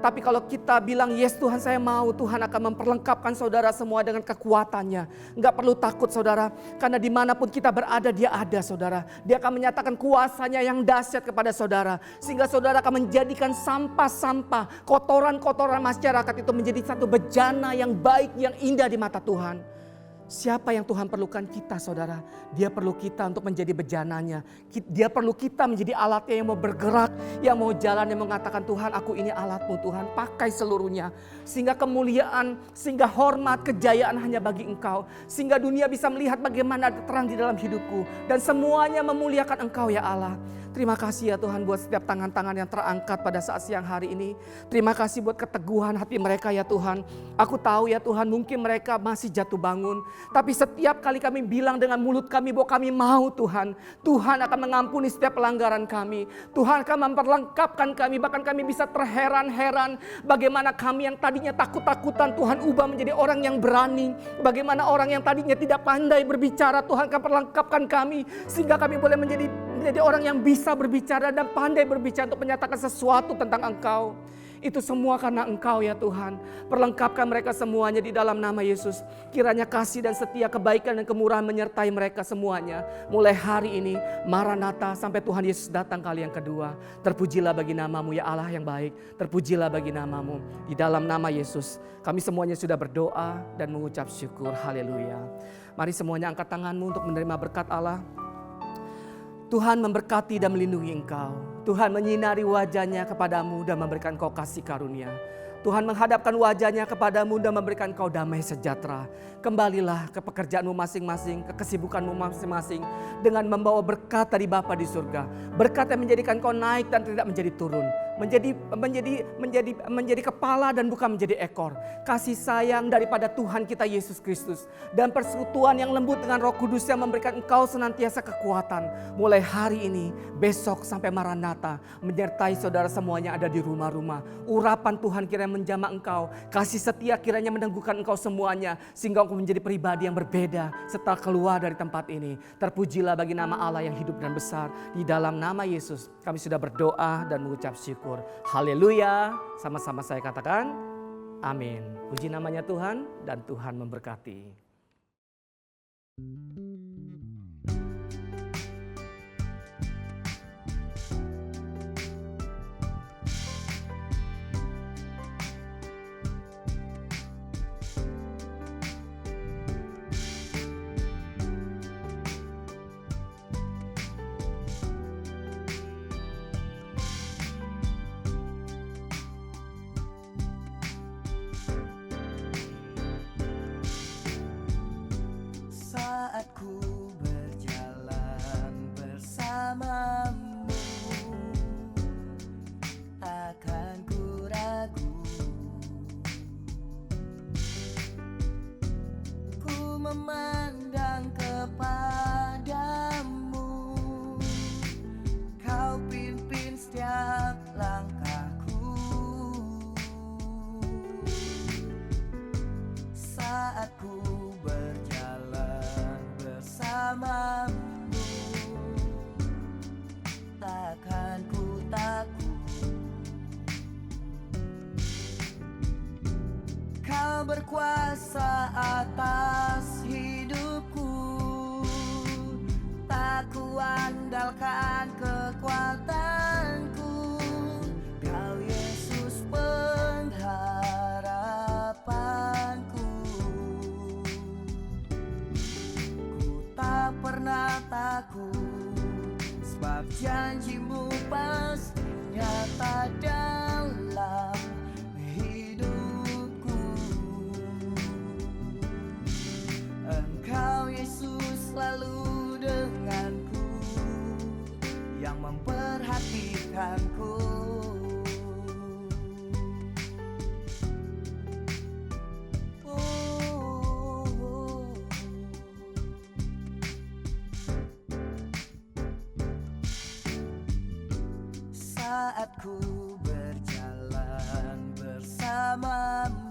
Tapi kalau kita bilang, yes Tuhan saya mau, Tuhan akan memperlengkapkan saudara semua dengan kekuatannya. Enggak perlu takut saudara, karena dimanapun kita berada dia ada saudara. Dia akan menyatakan kuasanya yang dahsyat kepada saudara. Sehingga saudara akan menjadikan sampah-sampah, kotoran-kotoran masyarakat itu menjadi satu bejana yang baik, yang indah di mata Tuhan. Siapa yang Tuhan perlukan? Kita saudara. Dia perlu kita untuk menjadi bejananya. Dia perlu kita menjadi alatnya yang mau bergerak, yang mau jalan, yang mengatakan Tuhan aku ini alatmu Tuhan. Pakai seluruhnya. Sehingga kemuliaan, sehingga hormat, kejayaan hanya bagi Engkau. Sehingga dunia bisa melihat bagaimana ada terang di dalam hidupku. Dan semuanya memuliakan Engkau ya Allah. Terima kasih ya Tuhan buat setiap tangan-tangan yang terangkat pada saat siang hari ini. Terima kasih buat keteguhan hati mereka ya Tuhan. Aku tahu ya Tuhan mungkin mereka masih jatuh bangun. Tapi setiap kali kami bilang dengan mulut kami bahwa kami mau Tuhan. Tuhan akan mengampuni setiap pelanggaran kami. Tuhan akan memperlengkapkan kami. Bahkan kami bisa terheran-heran bagaimana kami yang tadinya takut-takutan Tuhan ubah menjadi orang yang berani. Bagaimana orang yang tadinya tidak pandai berbicara Tuhan akan perlengkapkan kami. Sehingga kami boleh menjadi orang yang bisa berbicara dan pandai berbicara untuk menyatakan sesuatu tentang Engkau. Itu semua karena Engkau ya Tuhan. Perlengkapkan mereka semuanya di dalam nama Yesus. Kiranya kasih dan setia, kebaikan dan kemurahan menyertai mereka semuanya. Mulai hari ini, Maranatha sampai Tuhan Yesus datang kali yang kedua. Terpujilah bagi namamu ya Allah yang baik. Terpujilah bagi namamu. Di dalam nama Yesus, kami semuanya sudah berdoa dan mengucap syukur. Haleluya. Mari semuanya angkat tanganmu untuk menerima berkat Allah. Tuhan memberkati dan melindungi engkau. Tuhan menyinari wajahnya kepadamu dan memberikan kau kasih karunia. Tuhan menghadapkan wajahnya kepadamu dan memberikan kau damai sejahtera. Kembalilah ke pekerjaanmu masing-masing, ke kesibukanmu masing-masing dengan membawa berkat dari Bapa di surga. Berkat yang menjadikan kau naik dan tidak menjadi turun. Menjadi kepala dan bukan menjadi ekor. Kasih sayang daripada Tuhan kita Yesus Kristus dan persekutuan yang lembut dengan Roh Kudus yang memberikan engkau senantiasa kekuatan. Mulai hari ini, besok sampai Maranatha, menyertai saudara semuanya ada di rumah-rumah. Urapan Tuhan kiranya menjamah engkau. Kasih setia kiranya meneguhkan engkau semuanya sehingga engkau menjadi pribadi yang berbeda setelah keluar dari tempat ini. Terpujilah bagi nama Allah yang hidup dan besar. Di dalam nama Yesus kami sudah berdoa dan mengucap syukur. Haleluya. Sama-sama saya katakan amin. Puji namanya Tuhan dan Tuhan memberkati. Saat ku berjalan bersamamu, takkan ku ragu. Ku memandang kepadamu, kau pimpin setiap langkahku. Saat ku berjalan bersamamu, takkan ku takut. Kau berkuasa atas hidupku, tak ku andalkan kekuatanku. Kau Yesus pengharapanku. Tak pernah takut, sebab janjimu pasti nyata dalam hidupku. Engkau Yesus selalu denganku, yang memperhatikanku. Saat ku berjalan bersamamu,